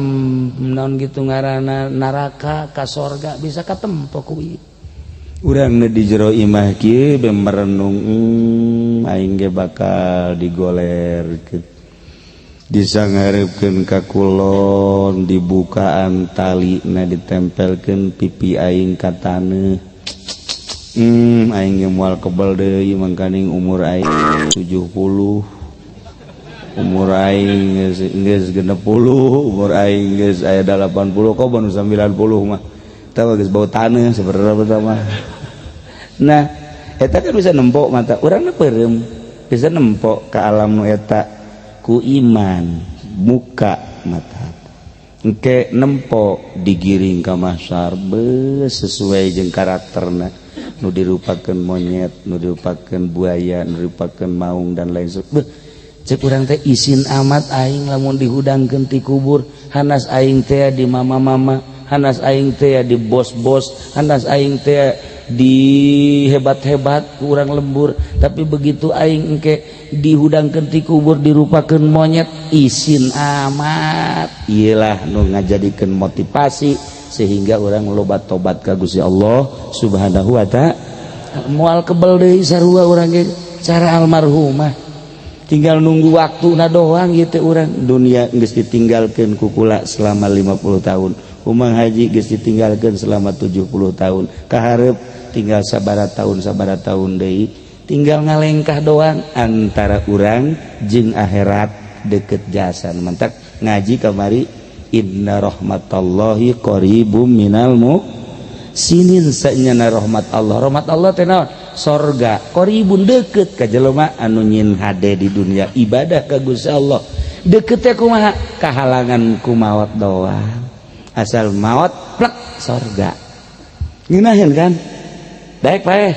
naon gitu ngaranna neraka ka sorga bisa katempo ku ieu urang nu di jero imah kieu bem merenung aing ge bakal digolerkeun disangarepkeun ka kulon dibukaan talina ditempelkeun pipi aing ka taneuh aing ge moal kebal deui mangkaning umur aing 70 umur aing geus 60 umur aing geus aya 80 kok baru 90 mah tah geus bau taneuh sabarapa tah mah nah eta kan bisa nempok mata urangna peureum bisa nempok ka alam nu eta ku iman muka mata engke nempo digiring ka mahsyar sesuai jeung karakterna nu dirupakeun monyet nu dirupakeun buaya nu dirupakeun maung dan lain sebagainya cek urang teh isin amat aing lamun dihudangkeun ti kubur hanas aing teh di mama-mama hanas aing teh di bos-bos hanas aing teh di hebat-hebat kurang lembur tapi begitu aing engke dihudangkeun ti kubur dirupakeun monyet isin amat iyalah nu ngajadikeun motivasi sehingga orang lobat tobat ka Gusti Allah Subhanahu wa ta'ala moal kebal deui sarua urang ge cara almarhumah tinggal nunggu waktu doang gitu orang dunia geus ditinggalkeun ku kula selama 50 tahun umang haji geus ditinggalkeun selama 70 tahun kaharep tinggal sabaraha tahun deui tinggal ngalengkah doang antara urang jeung akhirat deket jasan mantak ngaji kamari inna rahmatallahi qaribum minal muhsinin sanyana rahmat Allah teh naon sorga qaribun deket ka jelema anu nyin hade di dunia ibadah ka Gusti Allah deket teh kumaha kahalangan ku maot doang asal maot plek sorga ngeunaheun kan daek bae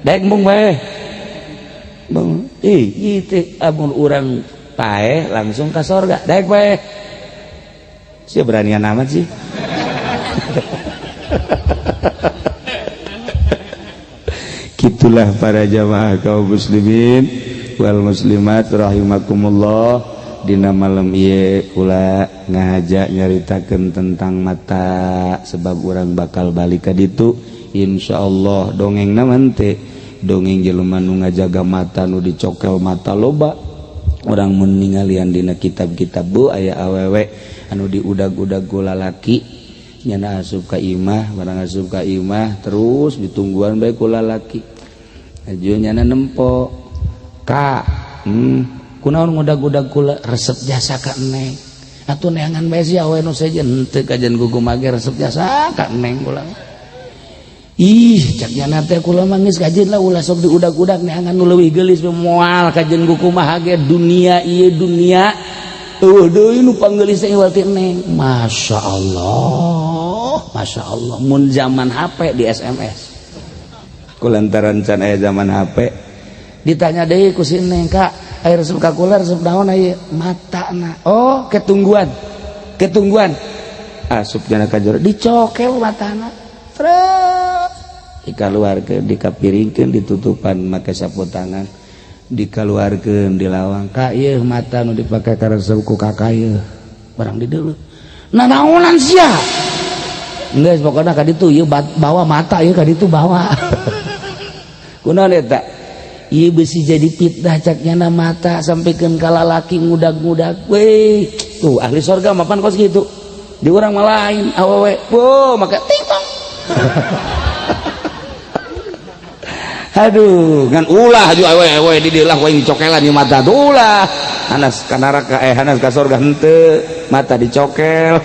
daek mung bae bang itu amun urang pae langsung ka sorga daek bae sia beranian amat sih gitulah para jamaah kaum muslimin wal muslimat rahimakumullah dina malam ieu kula ngajak nyaritakeun tentang mata sebab urang bakal balik ka ditu insyaallah dongengna mah teh dongeng jelema nu ngajaga mata nu dicokel mata loba urang mun ningalian dina kitab-kitab bu aya awewe anu diudag-udag ku lalaki nyana asup ka imah barang asup ka imah terus ditungguan bae ku lalaki ajo nyana nempo ka kunaon ngudag-udag kula resep jasa ka neng atuh neangan bae sia we nu sejen henteu kajian gugum mage resep jasa ka neng kula ih cak nyana teh kula mah geus kajian lah ulah sok diudag-udag neangan nu leuwih geulis moal kajian gugum mah ge dunia ieu dunia eueuh deui nu panggeulis teh walti neng masyaallah mun zaman HP di SMS kulantaran can aya zaman HP ditanya deui ku si neng Kak air resep ka kula resep naon aya matana oh ketungguan asup jana ka jero dicokel matana terus dikaluarkeun dikapiringkeun ditutupan make sapu tangan dikaluarkeun di lawang Kak ieu mata nu dipake ka resep ku kakak ieu barang di deuleu nanaonan sia geus pokona ka ditu ieu bawa mata ieu ka ditu bawa kunaon eta ieu beusi jadi fitnah caknya mata sampikeun ka lalaki ngudag-ngudag we tuh ahli sorga mapan kos gitu di urang mah lain awewe wo maka tingtong aduh ngan ulah aju awewe di dieu lah we dicokelan ieu mata tuh ulah hanas ka neraka hanas ka sorga henteu mata dicokel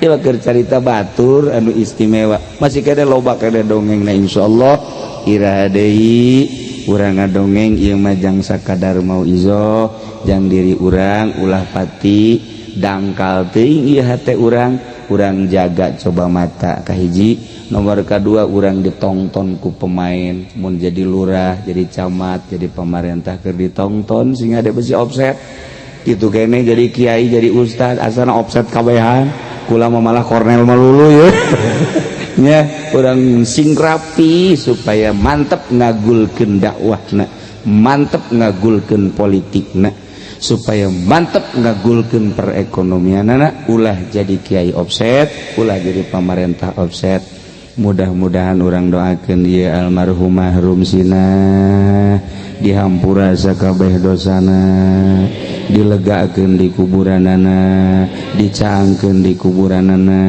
ieu keur carita batur anu istimewa masih kade loba kade dongengna insyaallah iraha deui urang ngadongeng ieu mah jang sakadar mauizah jang diri urang ulah pati dangkal teuing ieu hate urang jaga coba mata kahiji nomor kadua urang ditongton ku pemain mun jadi lurah jadi camat jadi pemerintah keur ditongton sehingga ada besi offset kitu kene jadi kiai jadi ustad asana offset kabehan kula mah malah kornel melulu ya nya urang sing rapi supaya mantep ngagulkeun dakwahna mantep ngagulkeun politikna supaya mantep ngagulkeun perekonomianna ulah jadi kiai offset ulah jadi pemerintah offset mudah-mudahan urang doakeun ieu almarhumah rumsina dihampura sakabeh dosana dilegakeun di kuburanana dicaangkeun di kuburanana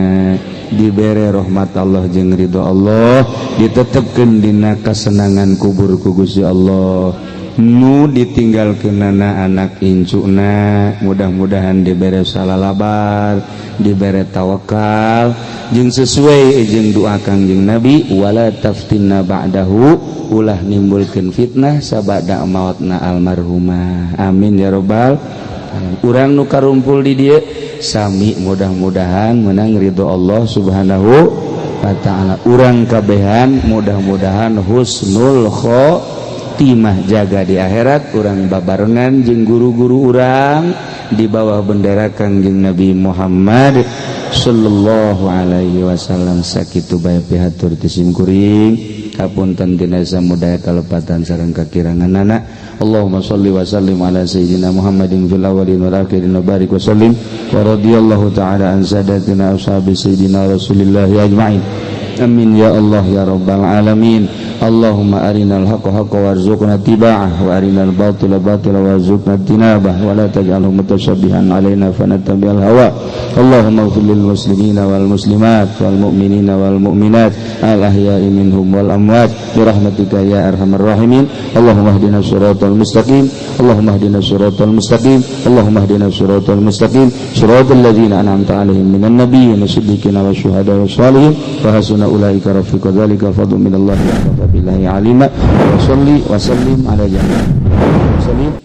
dibere rahmat Allah jeung ridho Allah ditetepkeun dina kasenangan kubur ku Gusti Allah nu ditinggalkeunana anak incuna mudah-mudahan dibere salalabar dibere tawakal jeung sesuai jeung doa Kangjeng Nabi wala taftinna ba'dahu ulah nimbulkeun fitnah sabada mautna almarhumah amin ya rabbal alamin urang nu karumpul di dieu sami mudah-mudahan menang ridho Allah subhanahu wa ta'ala urang kabehan mudah-mudahan husnul khotimah jaga di akhirat urang babarengan jeung guru-guru urang di bawah bendera Kangjeng Nabi Muhammad sallallahu alaihi wasallam sakitu bae pihatur ti sim kuring hapunten tina samudaya kalepatan sareng kakiranganana Allahumma shalli wa sallim ala sayyidina Muhammadin fil awwalin wal akhirin wa barik wa sallim wa radhiyallahu ta'ala an sadatina ashabi sayyidina Rasulillah ajma'in amin ya Allah ya rabbal alamin Allahumma arinal haqqa haqqa warzuqna tiba'ah wa arinal batila batila warzuqna tinabah wa la taj'alhu mutasyabihan alaina fanattabi'al hawa. Allahumma ighfir lil muslimina wal muslimat wal mu'minina wal mu'minat al ahya'i minhum wal amwat bi rahmatika ya arhamar rahimin. Allahumma hdina shiratal mustaqim. Allahumma hdina shiratal mustaqim. Allahumma hdina shiratal mustaqim. Shiratal ladzina an'amta 'alaihim minan nabiyyin wasiddiqina wasyuhada'i wassalihin wa hasuna ulaika rafiqa. Dzalika fadlun minallahi wa kafa billahi alima. Wa shalli wa sallim ala jami'il mursalin